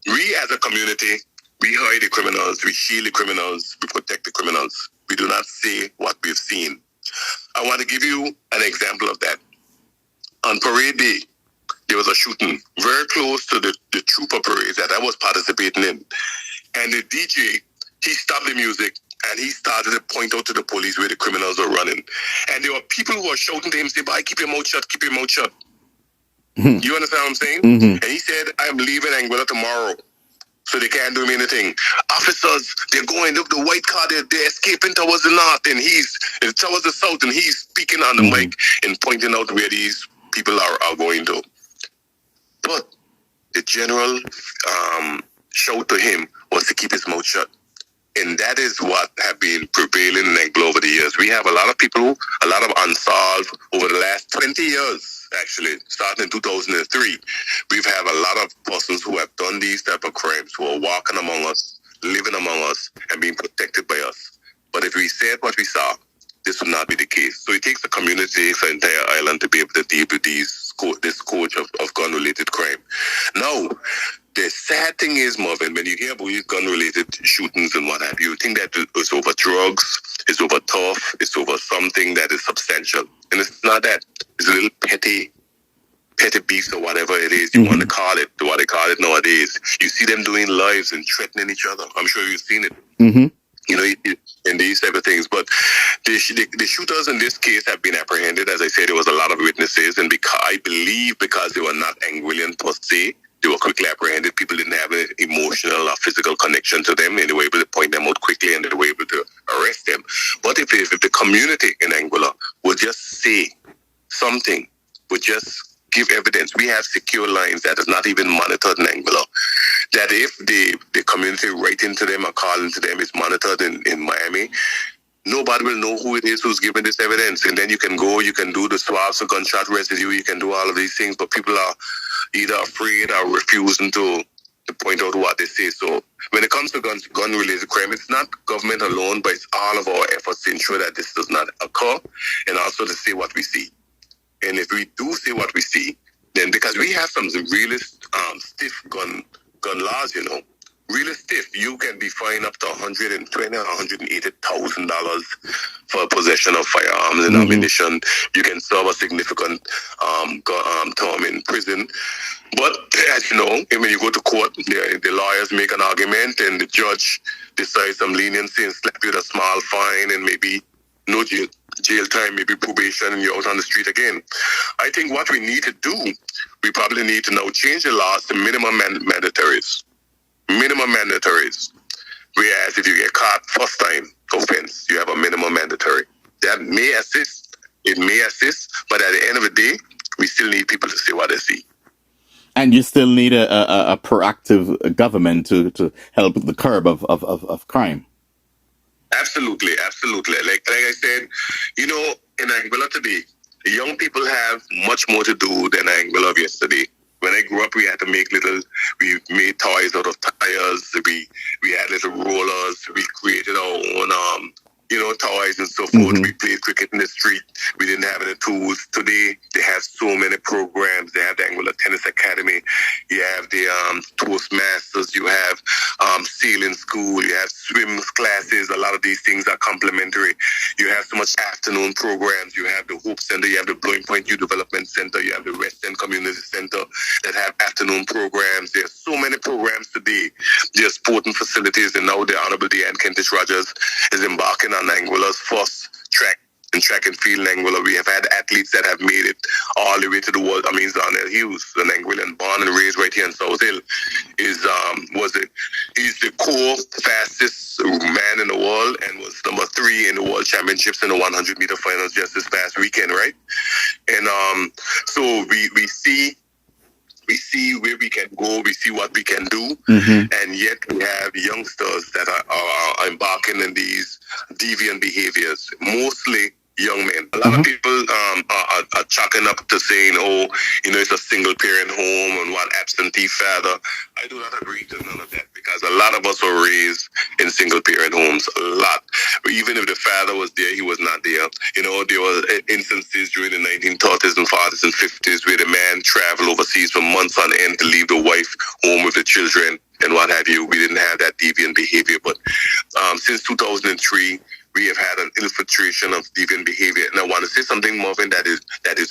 we as a community, we hide the criminals, we shield the criminals, we protect the criminals. We do not say what we've seen. I want to give you an example of that. On parade day, there was a shooting very close to the trooper parade that I was participating in. And the DJ, he stopped the music and he started to point out to the police where the criminals were running. And there were people who were shouting to him, saying, "Boy, keep your mouth shut, keep your mouth shut." Mm-hmm. You understand what I'm saying? Mm-hmm. And he said, "I'm leaving Anguilla tomorrow, so they can't do me anything." Officers, they're going, look, the white car, they're escaping towards the north and towards the south, and he's speaking on the mic and pointing out where these people are going to. But the general shout to him was to keep his mouth shut. And that is what have been prevailing in Anguilla over the years. We have a lot of people, a lot of unsolved over the last 20 years, actually, starting in 2003. We've had a lot of persons who have done these type of crimes, who are walking among us, living among us, and being protected by us. But if we said what we saw, this would not be the case. So it takes a community for the entire island to be able to deal with this scourge of gun-related crime. Now, the sad thing is, Mervin, when you hear about these gun-related shootings and what have you, think that it's over drugs, it's over tough, it's over something that is substantial. And it's not that. It's a little petty petty beefs or whatever it is you want to call it, what they call it nowadays. You see them doing lives and threatening each other. I'm sure you've seen it. You know, in these type of things. But the shooters in this case have been apprehended. As I said, there was a lot of witnesses, and I believe because they were not Anguillan per se, they were quickly apprehended. People didn't have an emotional or physical connection to them, and they were able to point them out quickly, and they were able to arrest them. But if the community in Anguilla would just say something, would just give evidence. We have secure lines that is not even monitored in Anguilla. That if the community writing to them or calling to them is monitored in Miami, nobody will know who it is who's giving this evidence. And then you can do the swabs of gunshot residue, you can do all of these things, but people are either afraid or refusing to point out what they say. So when it comes to gun-related crime, it's not government alone, but it's all of our efforts to ensure that this does not occur, and also to say what we see. And if we do say what we see, then because we have some really stiff gun laws, you know, really stiff, you can be fined up to $120,000 or $180,000 for possession of firearms and ammunition. You can serve a significant term in prison. But as you know, when you go to court, the lawyers make an argument, and the judge decides some leniency and slap you with a small fine and maybe no jail time, maybe probation, and you're out on the street again. I think what we need to do, we probably need to now change the laws to minimum mandatories. Minimum mandatories. Whereas if you get caught first time offense, you have a minimum mandatory. That may assist. It may assist, but at the end of the day, we still need people to say what they see. And you still need a proactive government to help the curb of crime. Absolutely. Like I said, you know, in Anguilla today, the young people have much more to do than Anguilla of yesterday. When I grew up, we made toys out of tires. We had little rollers. We created our own, toys and so forth. We played cricket in the street. We didn't have any tools. Today, they have so many programs. They have the Anguilla Tennis Academy. You have the Toastmasters. You have sailing school. You have swim classes. A lot of these things are complementary. You have so much afternoon programs. You have the Hope Center. You have the Blowing Point Youth Development Center. You have the West End Community Center that have afternoon programs. There's so many programs today. There's sporting facilities, and now the Honorable Deanne Kentish Rogers is embarking on Anguilla's first track and field in Anguilla. We have had athletes that have made it all the way to the world. I mean, Haydn Hughes, an Anguillan, born and raised right here in South Hill, he's the fastest man in the world and was number 3 in the world championships in the 100-meter finals just this past weekend, right? And so we see where we can go, we see what we can do, and yet we have youngsters that are embarking in these deviant behaviors, mostly young men. A lot of people are chalking up to saying, it's a single-parent home and what absentee father. I do not agree to none of that, because a lot of us were raised in single-parent homes, a lot. But even if the father was there, he was not there. You know, there were instances during the 1930s and 40s and 50s where the man traveled overseas for months on end to leave the wife home with the children and what have you. We didn't have that deviant behavior. But since 2003, we have had an infiltration of deviant behavior. And I want to say something, Mervin, that is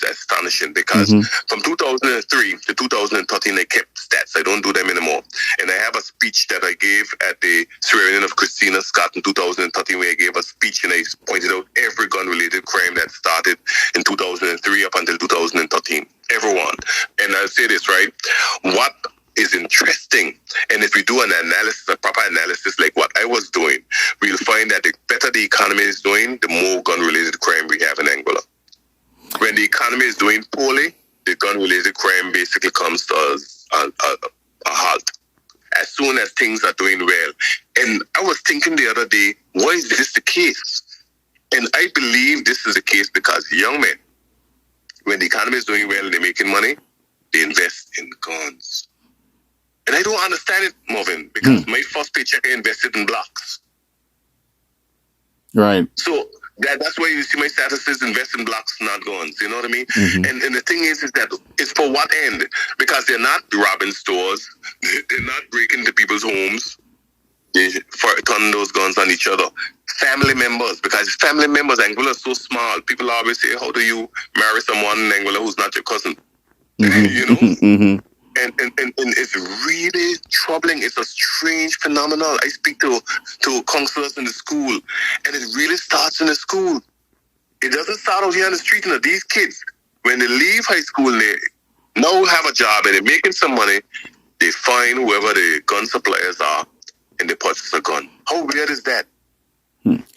astonishing, because from 2003 to 2013, I kept stats. I don't do them anymore. And I have a speech that I gave at the swearing-in of Christina Scott in 2013, where I gave a speech and I pointed out every gun-related crime that started in 2003 up until 2013. Everyone. And I'll say this, right? What is interesting, and if we do an analysis, a proper analysis like what I was doing, we'll find that the better the economy is doing, the more gun-related crime we have in Anguilla. When the economy is doing poorly, the gun-related crime basically comes to a halt. As soon as things are doing well. And I was thinking the other day, why is this the case? And I believe this is the case because young men, when the economy is doing well and they're making money, they invest in guns. And I don't understand it, Mervin, because my first paycheck I invested in blocks. Right. So that's why you see my status is invest in blocks, not guns. You know what I mean? And the thing is that it's for what end? Because they're not robbing stores. They're not breaking into people's homes. They turn those guns on each other. Family members, because family members, Anguilla is so small. People always say, how do you marry someone in Anguilla who's not your cousin? You know? And it's really troubling. It's a strange phenomenon. I speak to counselors in the school, and it really starts in the school. It doesn't start out here on the street. You know, these kids, when they leave high school, they now have a job and they're making some money. They find whoever the gun suppliers are, and they purchase a gun. How weird is that?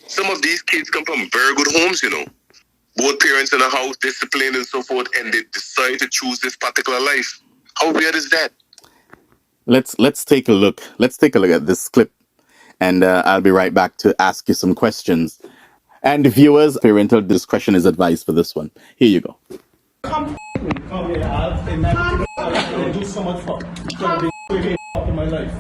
Some of these kids come from very good homes, you know. Both parents in the house, disciplined and so forth, and they decide to choose this particular life. How weird is that? Let's take a look. Let's take a look at this clip, and I'll be right back to ask you some questions. And viewers, parental discretion is advised for this one. Here you go. Come here, I do so much for. In my life.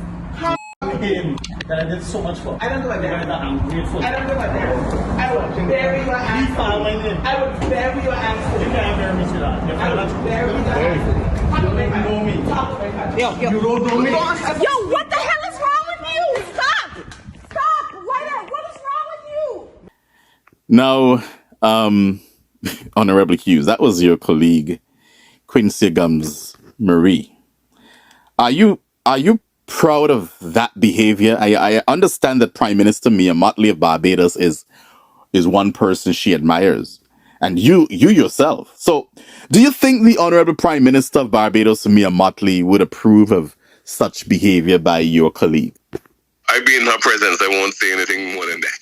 Him that I did so much for. I don't know what that is. I'm grateful. I don't know what that is. I will bury your hands. My name. I will bury your hands. You can't bury me to that. I will bury your hands. You don't know me. You don't know me. Yo, what the hell is wrong with you? Stop! Stop! What is wrong with you? Now, Honorable Hughes, that was your colleague, Quincy Gums Marie. Are you proud of that behavior? I understand that Prime Minister Mia Mottley of Barbados is one person she admires, and you yourself. So, do you think the Honorable Prime Minister of Barbados, Mia Mottley, would approve of such behavior by your colleague? I be in her presence. I won't say anything more than that.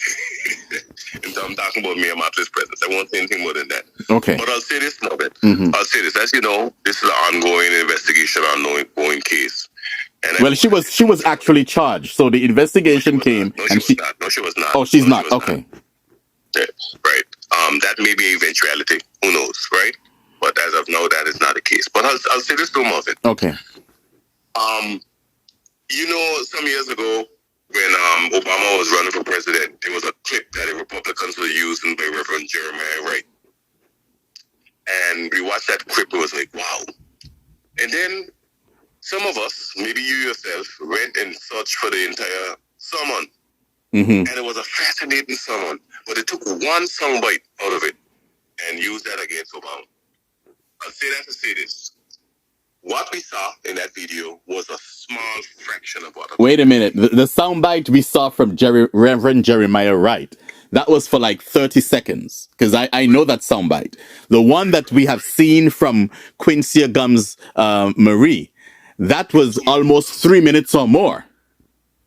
And so I'm talking about Mia Mottley's presence. I won't say anything more than that. Okay. But I'll say this, Mervin. I'll say this. As you know, this is an ongoing investigation, ongoing case. And Well, she was actually charged, so the investigation came. No, she was not. No, she was not. Oh, she's No, not. she was Okay. not. Yeah, right. That may be an eventuality. Who knows, right? But as of now, that is not the case. But I'll say this to Mervin. Okay. You know, some years ago, when Obama was running for president, there was a clip that the Republicans were using by Reverend Jeremiah Wright. And we watched that clip, it was like, wow. And then some of us, maybe you yourself, went and searched for the entire sermon. And it was a fascinating sermon. But they took one soundbite out of it and used that against Obama. I'll say that to say this. What we saw in that video was a small fraction of what... Wait a minute. The soundbite we saw from Reverend Jeremiah Wright, that was for like 30 seconds. Because I know that soundbite. The one that we have seen from Quincy Gums Marie, that was almost 3 minutes or more.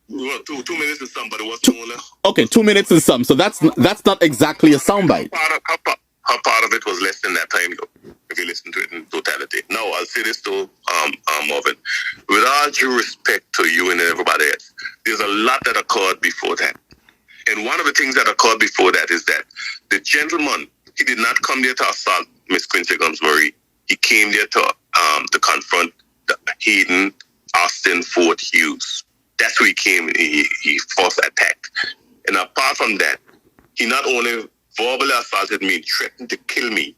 Well, 2 minutes and some, but it wasn't only... Okay, 2 minutes and some. So that's not exactly a soundbite. Her part of it was less than that time, though, if you listen to it in totality. Now, I'll say this to Mervin. With all due respect to you and everybody else, there's a lot that occurred before that. And one of the things that occurred before that is that the gentleman, he did not come there to assault Miss Quincy Gums Marie. He came there to confront Haydn Fort Hughes. That's who he came and he first attacked. And apart from that, he not only verbally assaulted me, threatened to kill me,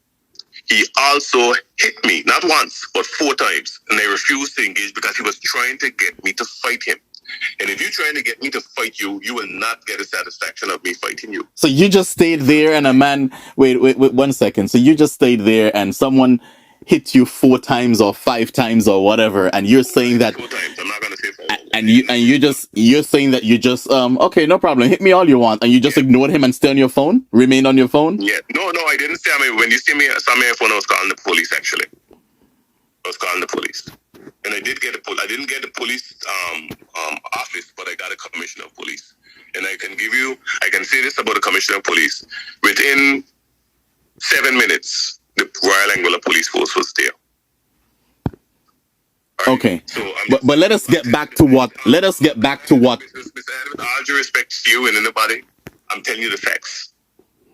he also hit me, not once, but 4 times. And I refused to engage because he was trying to get me to fight him. And if you're trying to get me to fight you, you will not get the satisfaction of me fighting you. So you just stayed there and a man... Wait 1 second. So you just stayed there and someone hit you 4 times or 5 times or whatever, and you're saying that... 4 times. I'm not going to say 4. You're saying that you just okay, no problem, hit me all you want, and you just ignored him and stay on your phone, remain on your phone. Yeah, no, I didn't say. I mean, when you saw me on your phone, I was calling the police. Actually, I was calling the police, and I did get I didn't get the police office, but I got a commissioner of police, and I can say this about the commissioner of police: within 7 minutes, the Royal Anguilla Police Force was there. Right. Okay, so but let us get back to what. With all due respect to you and anybody, I'm telling you the facts.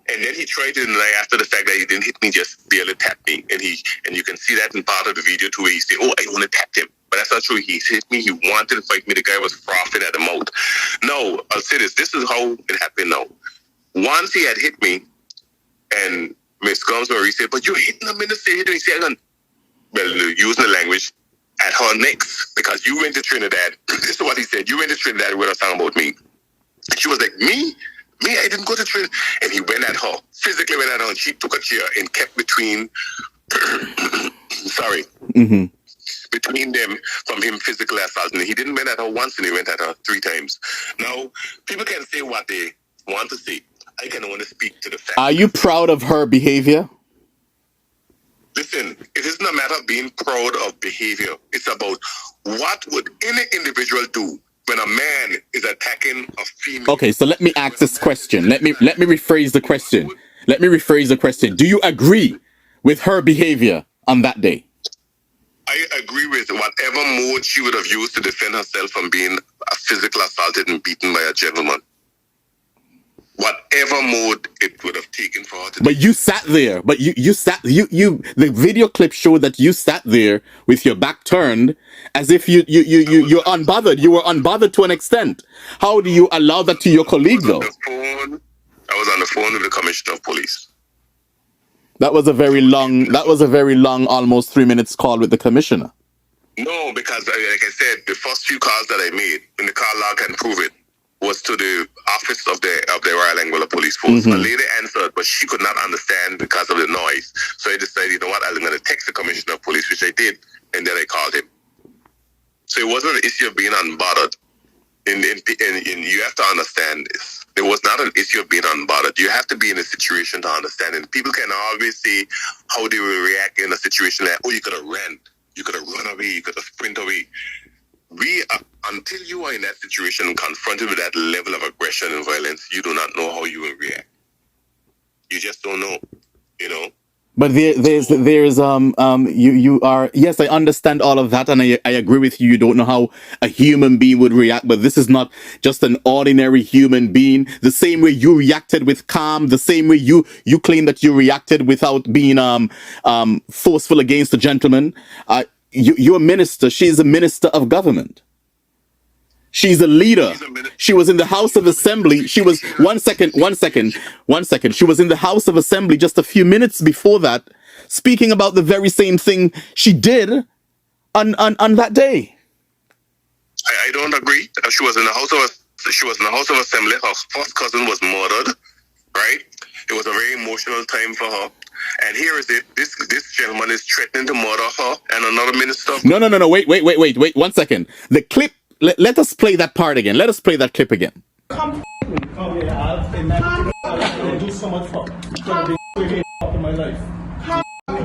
And then he tried to deny after the fact that he didn't hit me, just barely tapped me. And you can see that in part of the video too, where he said, "Oh, I want to tap him," but that's not true. He hit me. He wanted to fight me. The guy was frothing at the mouth. No, I'll say this. This is how it happened. Now, once he had hit me, and Miss Gums Marie said, "But you're hitting him in the face." He said, "Well, using the language." At her next, because you went to Trinidad. This is what he said. You went to Trinidad when I was talking about me. She was like, me, I didn't go to Trinidad. And he went at her, physically went at her, and she took a chair and kept between sorry, between them from him physically assaulting. He didn't went at her once and he went at her 3 times. Now, people can say what they want to say. I can only speak to the facts. Are you proud of her behavior? Listen, it isn't a matter of being proud of behavior. It's about what would any individual do when a man is attacking a female. Okay, so let me ask this question. Let me rephrase the question. Let me rephrase the question. Do you agree with her behavior on that day? I agree with whatever mode she would have used to defend herself from being physically assaulted and beaten by a gentleman. Whatever mode it would have taken for her to. But you sat there. But you sat. The video clip showed that you sat there with your back turned, as if you're unbothered. You were unbothered to an extent. How do you allow that to your colleague though? I was on the phone with the commissioner of police. That was a very long, almost 3 minutes call with the commissioner. No, because like I said, the first few calls that I made, and the call log can prove it, was to the office of the Royal Anguilla Police Force. A lady answered, but she could not understand because of the noise. So I decided, you know what, I'm going to text the commissioner of police, which I did, and then I called him. So it wasn't an issue of being unbothered. And you have to understand this. It was not an issue of being unbothered. You have to be in a situation to understand it. People can always say how they will react in a situation like, oh, you could have ran, you could have run away, you could have sprint away. Until you are in that situation, confronted with that level of aggression and violence, you do not know how you will react. You just don't know, you know. But you are, yes, I understand all of that, and I agree with you. You don't know how a human being would react, but this is not just an ordinary human being. The same way you reacted with calm, the same way you claim that you reacted without being forceful against a gentleman. You're a minister. She's a minister of government. She's a leader. She was in the House of Assembly. She was one second. She was in the House of Assembly just a few minutes before that, speaking about the very same thing she did on that day. I don't agree. She was in the House of Assembly. Her first cousin was murdered. Right? It was a very emotional time for her. And here is it. This gentleman is threatening to murder her and another minister. No. Wait. 1 second. The clip. Let us play that part again. Let us play that clip again. Come here, I do so much for. In my life.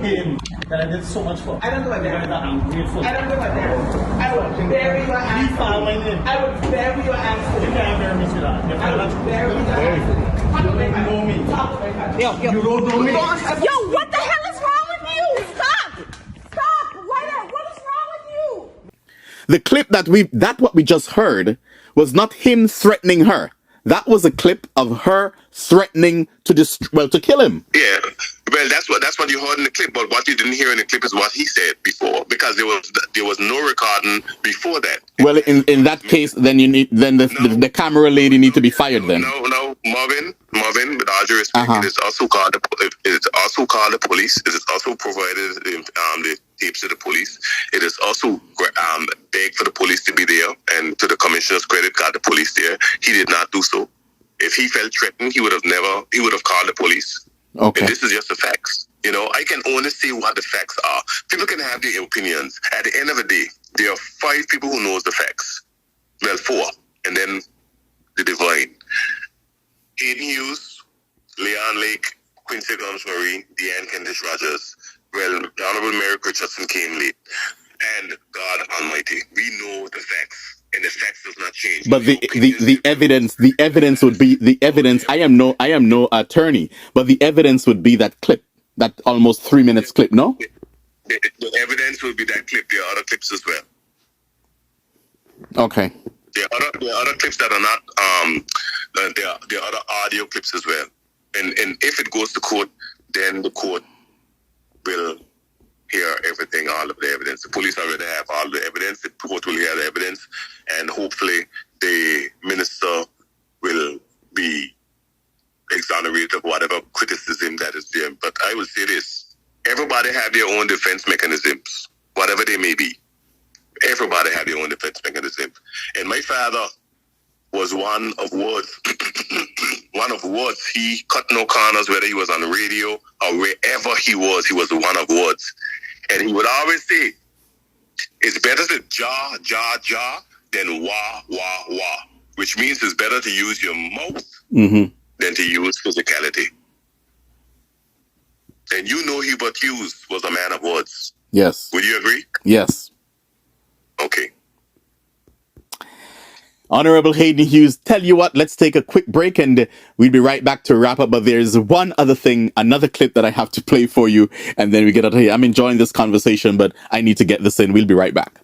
Him that I did so much for. I don't know what that. I'm grateful. I don't know what that. I will bury your He found my answer. name. I will bury your answer. You can't bury me to that. You I will cannot bury your answer. You don't know me. You don't know me. Yo, what the hell is wrong with you? Stop! Stop! What is wrong with you? The clip what we just heard was not him threatening her. That was a clip of her threatening to kill him. Yeah, well, that's what you heard in the clip. But what you didn't hear in the clip is what he said before, because there was no recording before that. Well, in that case, then the camera lady need to be fired. Then no, Mervin, with all due respect, it is also called the police. It is also provided the tapes to the police. It is also begged for the police to be there, and to the commissioner's credit, got the police there. He did not do so. If he felt threatened, he would have called the police. Okay. And this is just the facts. You know, I can only say what the facts are. People can have their opinions. At the end of the day, there are 5 people who knows the facts. Well, 4. And then the divine. Haydn Hughes, Leon Lake, Quincy Gums-Murray, Deanne Kentish Rogers. Well, the Honorable Mary Richardson came late. And God Almighty, we know the facts. And the facts does not change. But the evidence would be the evidence. I am no attorney, but the evidence would be that clip, that almost 3 minutes clip. No, the evidence will be that clip. There are other clips as well. Okay. There are other clips that are not. There are other audio clips as well. And if it goes to court, then the court will hear everything, all of the evidence. The police already have all the evidence. The court will hear the evidence, and hopefully the minister will be exonerated of whatever criticism that is there. But I will say this: everybody have their own defense mechanisms, whatever they may be. Everybody have their own defense mechanism. And my father was one of words. One of words. He cut no corners, whether he was on the radio or wherever he was one of words. And he would always say, it's better to jar, jar, jar than wah, wah, wah, which means it's better to use your mouth than to use physicality. And you know Hubert Hughes was a man of words. Yes. Would you agree? Yes. Okay. Honorable Haydn Hughes, tell you what, let's take a quick break and we'll be right back to wrap up. But there's one other thing, another clip that I have to play for you, and then we get out of here. I'm enjoying this conversation, but I need to get this in. We'll be right back.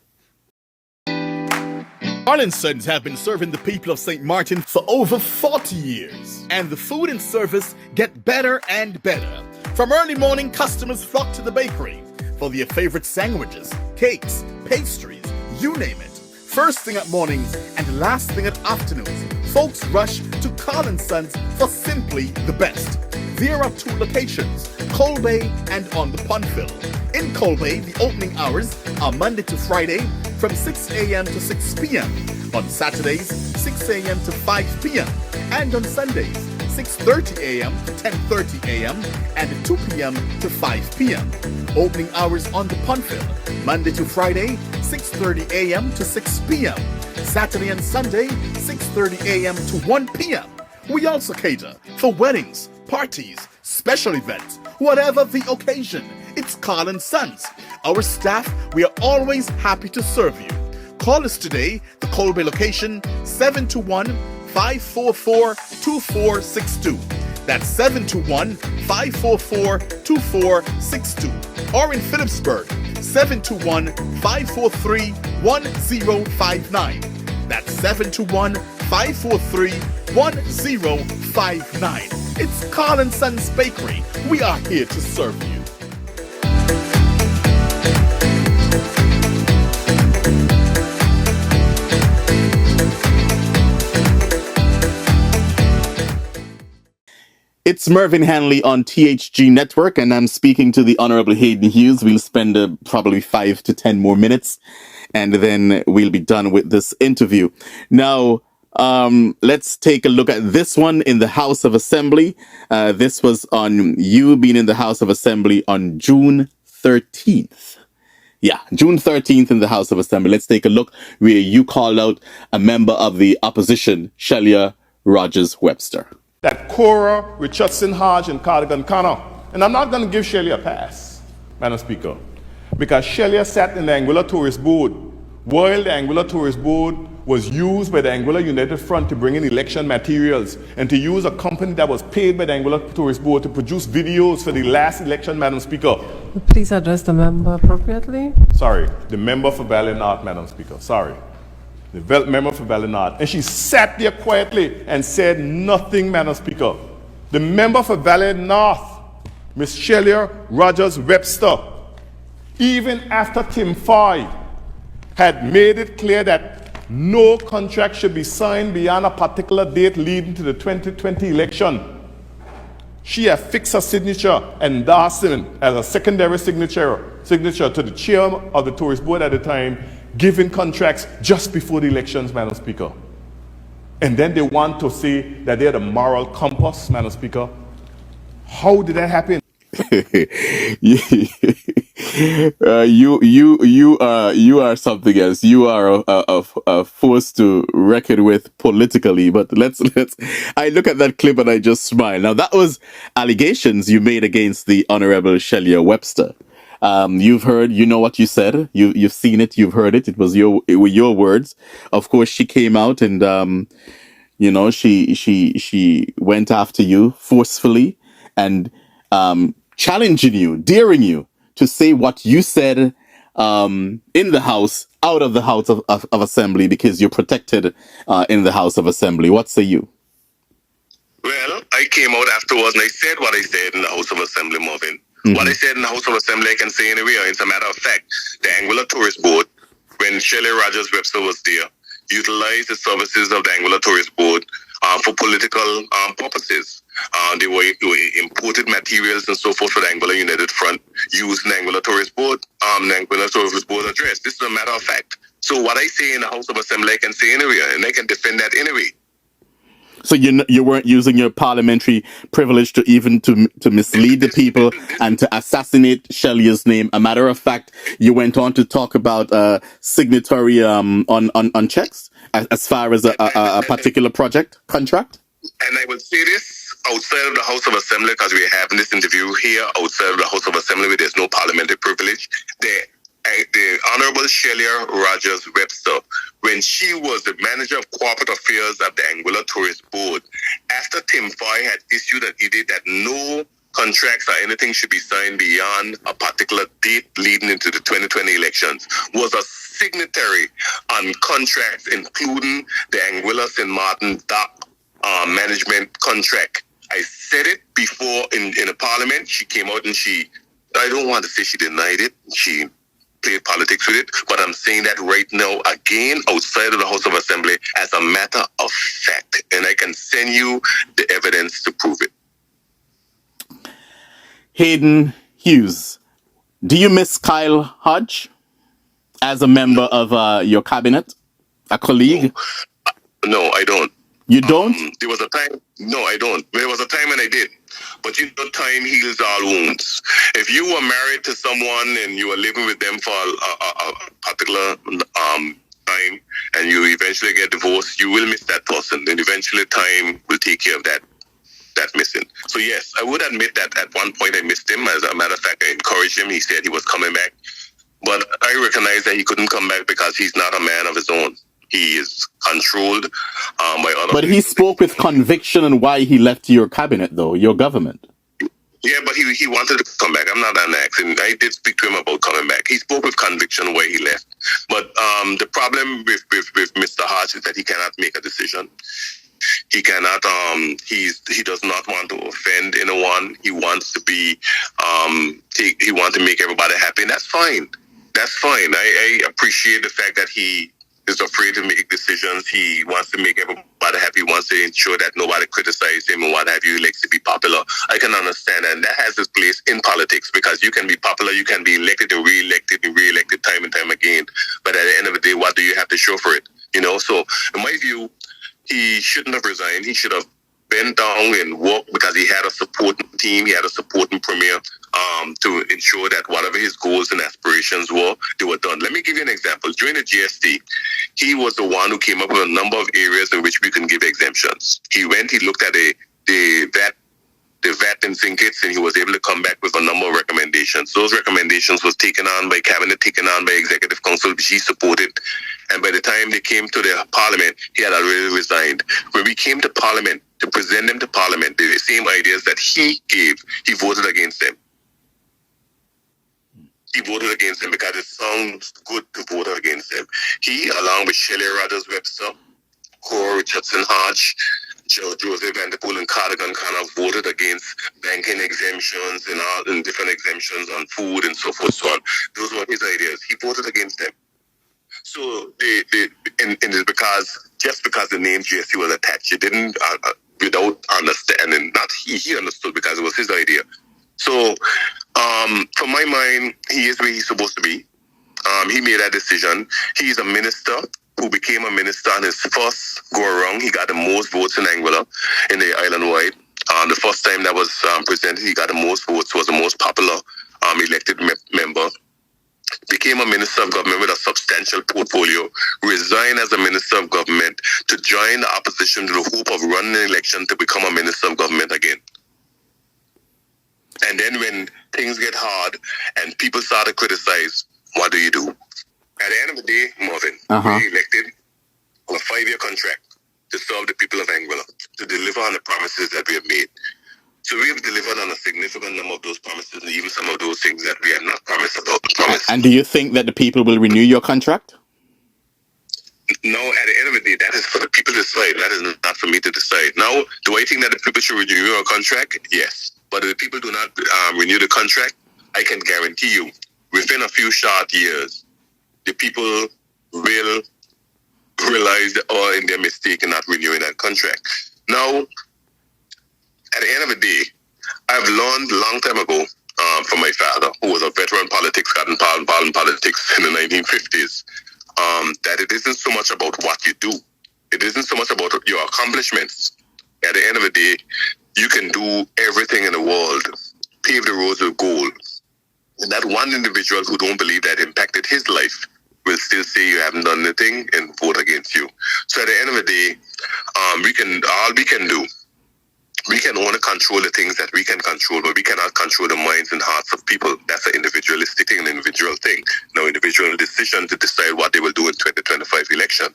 Sons have been serving the people of St. Martin for over 40 years, and the food and service get better and better. From early morning, customers flock to the bakery for their favorite sandwiches, cakes, pastries, you name it. First thing at mornings and last thing at afternoons, folks rush to Carl & Sons for simply the best. There are two locations, Coal Bay and on the Pondville. In Coal Bay, the opening hours are Monday to Friday from 6 a.m. to 6 p.m. On Saturdays, 6 a.m. to 5 p.m. And on Sundays, 6:30 a.m. to 10:30 a.m. and 2 p.m. to 5 p.m. Opening hours on the Pondville, Monday to Friday, 6:30 a.m. to 6 p.m. Saturday and Sunday, 6:30 a.m. to 1 p.m. We also cater for weddings, parties, special events, whatever the occasion. It's Carl & Sons. Our staff, we are always happy to serve you. Call us today, the Colby location, 721-544-2462. That's 721-544-2462. Or in Phillipsburg, 721-543-1059. That's 721-543-1059. It's Carl & Sons Bakery. We are here to serve you. It's Mervin Hanley on THG Network, and I'm speaking to the Honorable Haydn Hughes. We'll spend probably 5 to 10 more minutes, and then we'll be done with this interview. Now, let's take a look at this one in the House of Assembly. This was on you being in the House of Assembly on June 13th. Yeah, June 13th in the House of Assembly. Let's take a look where you called out a member of the opposition, Shelia Rogers-Webster. That Cora, Richardson, Hodge, and Cardigan Connor. And I'm not going to give Shelia a pass, Madam Speaker, because Shelia sat in the Anguilla Tourist Board while the Anguilla Tourist Board was used by the Anguilla United Front to bring in election materials and to use a company that was paid by the Anguilla Tourist Board to produce videos for the last election, Madam Speaker. Please address the member appropriately. Sorry, the member for Valley North, Madam Speaker, sorry. The member for Valley North. And she sat there quietly and said nothing, Madam Speaker. The member for Valley North, Ms. Shelia Rogers-Webster, even after Tim Foy had made it clear that no contract should be signed beyond a particular date leading to the 2020 election, she affixed her signature endorsement as a secondary signature to the chair of the tourist board at the time, giving contracts just before the elections, Madam Speaker. And then they want to say that they're the moral compass, Madam Speaker. How did that happen? You are something else. You are a force to reckon with politically. But let's. I look at that clip and I just smile. Now that was allegations you made against the Honorable Shelia Webster. You've heard, you know what you said. You've seen it. You've heard it. It was your words. Of course, she came out and she went after you forcefully and challenging you, daring you to say what you said in the House, out of the House of Assembly, because you're protected in the House of Assembly. What say you? Well, I came out afterwards and I said what I said in the House of Assembly, Mervin. Mm-hmm. What I said in the House of Assembly, I can say anywhere. It's a matter of fact. The Anguilla Tourist Board, when Shelia Rogers-Webster was there, utilized the services of the Anguilla Tourist Board for political purposes. They were imported materials and so forth for the Anguilla United Front, used in the Anguilla Tourist Board, the Anguilla Tourist Board address. This is a matter of fact. So what I say in the House of Assembly, I can say anywhere, and I can defend that anyway. So you weren't using your parliamentary privilege to even to mislead the people and to assassinate Shelley's name. A matter of fact, you went on to talk about signatory on checks as far as a particular project contract. And I will say this outside of the House of Assembly, because we're having this interview here outside of the House of Assembly where there's no parliamentary privilege. The Honorable Shelia Rogers Webster, when she was the manager of corporate affairs at the Anguilla Tourist Board, after Tim Foy had issued an edict that no contracts or anything should be signed beyond a particular date leading into the 2020 elections, was a signatory on contracts, including the Anguilla St. Martin dock management contract. I said it before in the parliament. She came out and I don't want to say she denied it. She played politics with it, but I'm saying that right now, again, outside of the House of Assembly, as a matter of fact, and I can send you the evidence to prove it. Haydn Hughes, do you miss Kyle Hodge as a member of your cabinet, a colleague? No, I don't. You don't? There was a time. No, I don't. There was a time when I did. But time heals all wounds. If you were married to someone and you were living with them for a particular time and you eventually get divorced, you will miss that person. And eventually time will take care of that missing. So yes, I would admit that at one point I missed him. As a matter of fact, I encouraged him. He said he was coming back. But I recognize that he couldn't come back because he's not a man of his own. He is controlled by other. But he spoke with conviction on why he left your cabinet, though, your government. Yeah, but he wanted to come back. I'm not an accident. I did speak to him about coming back. He spoke with conviction why he left. But the problem with Mr. Hodge is that he cannot make a decision. He cannot. He does not want to offend anyone. He wants to be. He wants to make everybody happy, and that's fine. That's fine. I appreciate the fact that he is afraid to make decisions. He wants to make everybody happy. He wants to ensure that nobody criticizes him and what have you. He likes to be popular. I can understand that. And that has its place in politics because you can be popular, you can be elected and re-elected time and time again. But at the end of the day, what do you have to show for it? So in my view, he shouldn't have resigned. He should have bent down and walked because he had a supporting team. He had a supporting premier to ensure that whatever his goals and aspirations were, they were done. Let me give you an example. During the GST, he was the one who came up with a number of areas in which we can give exemptions. He looked at the VAT and Zinkits, and he was able to come back with a number of recommendations. Those recommendations was taken on by cabinet, taken on by executive council, which he supported. And by the time they came to the parliament, he had already resigned. When we came to parliament, to present them to parliament, the same ideas that he gave, he voted against them. He voted against them because it sounds good to vote against them. He, along with Shelia Rogers Webster, Cora Richardson Hodge, Joseph Van der Poel and Cardigan kind of voted against banking exemptions and different exemptions on food and so forth, so on. Those were his ideas. He voted against them. So, and it's because the name GST was attached, he didn't, without understanding, not he understood because it was his idea. So, from my mind, he is where he's supposed to be. He made that decision. He's a minister who became a minister on his first go around. He got the most votes in Anguilla in the island-wide. The first time that was presented, he got the most votes, was the most popular elected member. Became a minister of government with a substantial portfolio, resigned as a minister of government to join the opposition to the hope of running an election to become a minister of government again. And then when things get hard and people start to criticize, what do you do? At the end of the day, Mervin, we elected on a 5-year contract to serve the people of Anguilla, to deliver on the promises that we have made. So we have delivered on a significant number of those promises, and even some of those things that we have not promised about. And do you think that the people will renew your contract? No, at the end of the day, that is for the people to decide. That is not for me to decide. Now, do I think that the people should renew our contract? Yes. But if the people do not renew the contract, I can guarantee you, within a few short years, the people will realize that are in their mistake in not renewing that contract. Now, at the end of the day, I've learned a long time ago from my father, who was a veteran politics, got involved in politics in the 1950s, that it isn't so much about what you do. It isn't so much about your accomplishments. At the end of the day, you can do everything in the world, pave the roads with gold. And that one individual who don't believe that impacted his life will still say you haven't done anything and vote against you. So at the end of the day, we can only control the things that we can control, but we cannot control the minds and hearts of people. That's an individualistic thing, an individual thing. No individual decision to decide what they will do in 2025 election.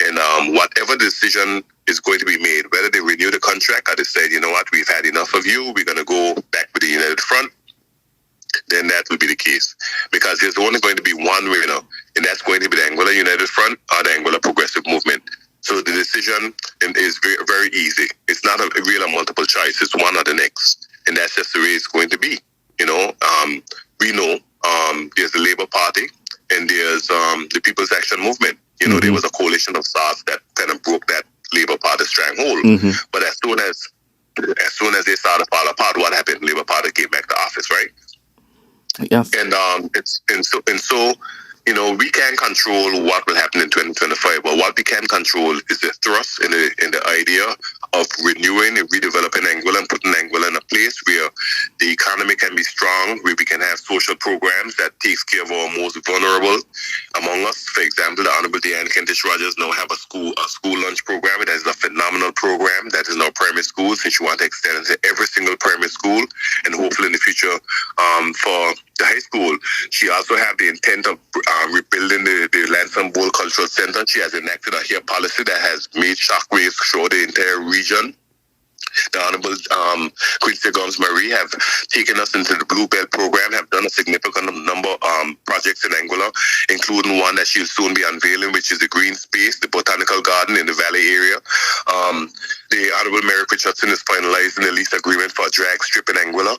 And whatever decision is going to be made, whether they renew the contract or decide, you know what, we've had enough of you, we're going to go back with the United Front, then that will be the case. Because there's only going to be one winner, and that's going to be the Anguilla United Front or the Anguilla Progressive Movement. So the decision is very, very easy. It's not a real multiple choice. It's one or the next. And that's just the way it's going to be. You know, we know there's the Labour Party and there's the People's Action Movement. You know, there was a coalition of sorts that kind of broke that Labour Party stranglehold. But as soon as they started to fall apart, what happened? Labour Party came back to office, right? Yes. And so you know, we can't control what will happen in 2025, but what we can control is the thrust and the idea of renewing and redeveloping Anguilla and putting Anguilla in a place where the economy can be strong, where we can have social programs that takes care of our most vulnerable among us. For example, the Honorable Diane Kentish Rogers now have a school lunch program. That is a phenomenal program that is now primary schools, and she wants to extend it to every single primary school, and hopefully in the future for the high school. She also have the intent of rebuilding the Lansing Bowl Cultural Center. She has enacted a HERE policy that has made shockwaves throughout the entire region. The Honorable Quincy Gomes-Marie have taken us into the Blue Belt program, have done a significant number of projects in Anguilla, including one that she'll soon be unveiling, which is the green space, the botanical garden in the valley area. The Honorable Mary Richardson is finalizing the lease agreement for a drag strip in Anguilla,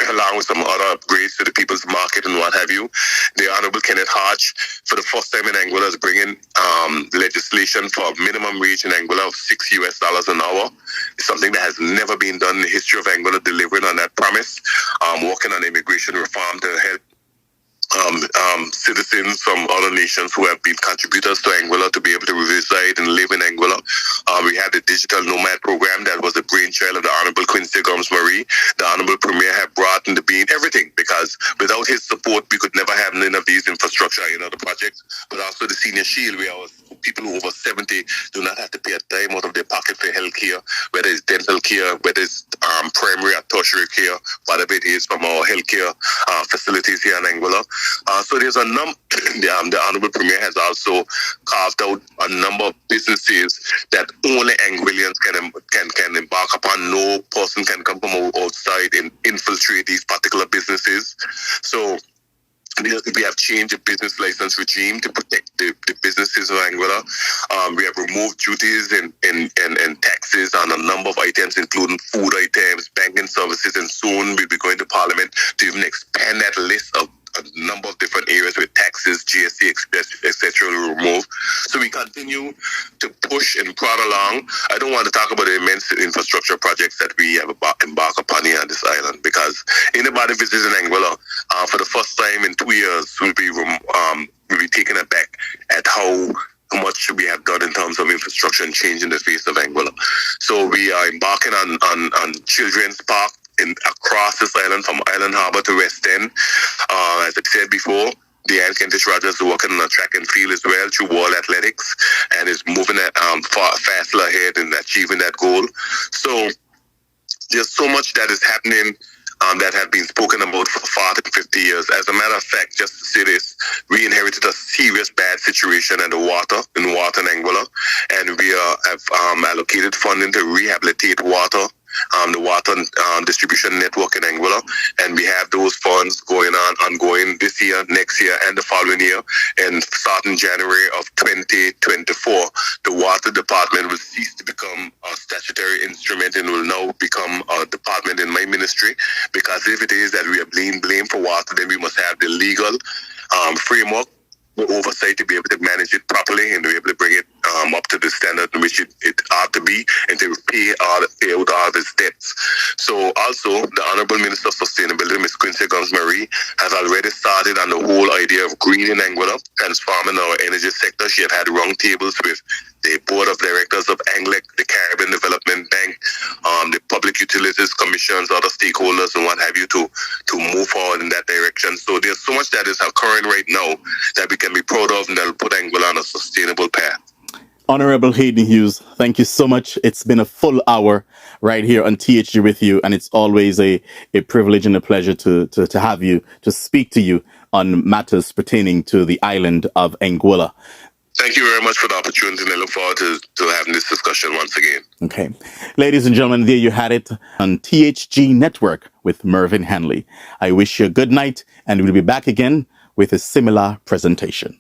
along with some other upgrades to the People's Market and what have you. The Honorable Kenneth Hodge, for the first time in Anguilla, is bringing legislation for minimum wage in Anguilla of $6 an hour. It's something that has never been done in the history of Anguilla, delivering on that promise. Working on immigration reform to help citizens from other nations who have been contributors to Anguilla to be able to reside and live in Anguilla. We had the digital nomad program that was the brainchild of the Honorable Quincy Gomes-Marie. The Honorable Premier had brought into being everything, because without his support, we could never have none of these infrastructure, the projects. But also the Senior Shield, where people who over 70 do not have to pay a dime out of their pocket for health care, whether it's dental care, whether it's primary or tertiary care, whatever it is from our healthcare facilities here in Anguilla. So there's a number. The Honorable Premier has also carved out a number of businesses that only Anguillians can embark upon. No person can come from outside and infiltrate these particular businesses. So we have changed the business license regime to protect the businesses of Anguilla. We have removed duties and taxes on a number of items, including food items, banking services, and soon we'll be going to Parliament to even expand that list of a number of different areas where taxes, GST, etc. will remove. So we continue to push and prod along. I don't want to talk about the immense infrastructure projects that we have embarked upon here on this island, because anybody visiting Anguilla for the first time in 2 years will be taken aback at how much we have done in terms of infrastructure and changing the face of Anguilla. So we are embarking on Children's Park across this island, from Island Harbour to West End. As I said before, Diane Kentish Rogers is working on a track and field as well through World Athletics, and is moving faster ahead in achieving that goal. So there's so much that is happening that have been spoken about for 40 to 50 years. As a matter of fact, just to say this, we inherited a serious bad situation in water in Anguilla, and we have allocated funding to rehabilitate water, the water distribution network in Anguilla, and we have those funds ongoing this year, next year, and the following year. And starting January of 2024, the water department will cease to become a statutory instrument and will now become a department in my ministry, because if it is that we are being blamed for water, then we must have the legal framework, the oversight to be able to manage it properly and to be able to bring it up to the standard in which it ought to be, and to pay out all of its debts. So also, the Honorable Minister of Sustainability, Ms. Quincy Gomes-Marie, has already started on the whole idea of greening Anguilla, transforming our energy sector. She has had round tables with the board of directors of Anguilla, the Caribbean Development Bank, the Public Utilities Commissions, other stakeholders and what have you to move forward in that direction. So there's so much that is occurring right now that we can be proud of and that will put Anguilla on a sustainable path. Honorable Haydn Hughes, thank you so much. It's been a full hour right here on THG with you, and it's always a privilege and a pleasure to have you, to speak to you on matters pertaining to the island of Anguilla. Thank you very much for the opportunity, and I look forward to having this discussion once again. Okay. Ladies and gentlemen, there you had it on THG Network with Mervin Hanley. I wish you a good night, and we'll be back again with a similar presentation.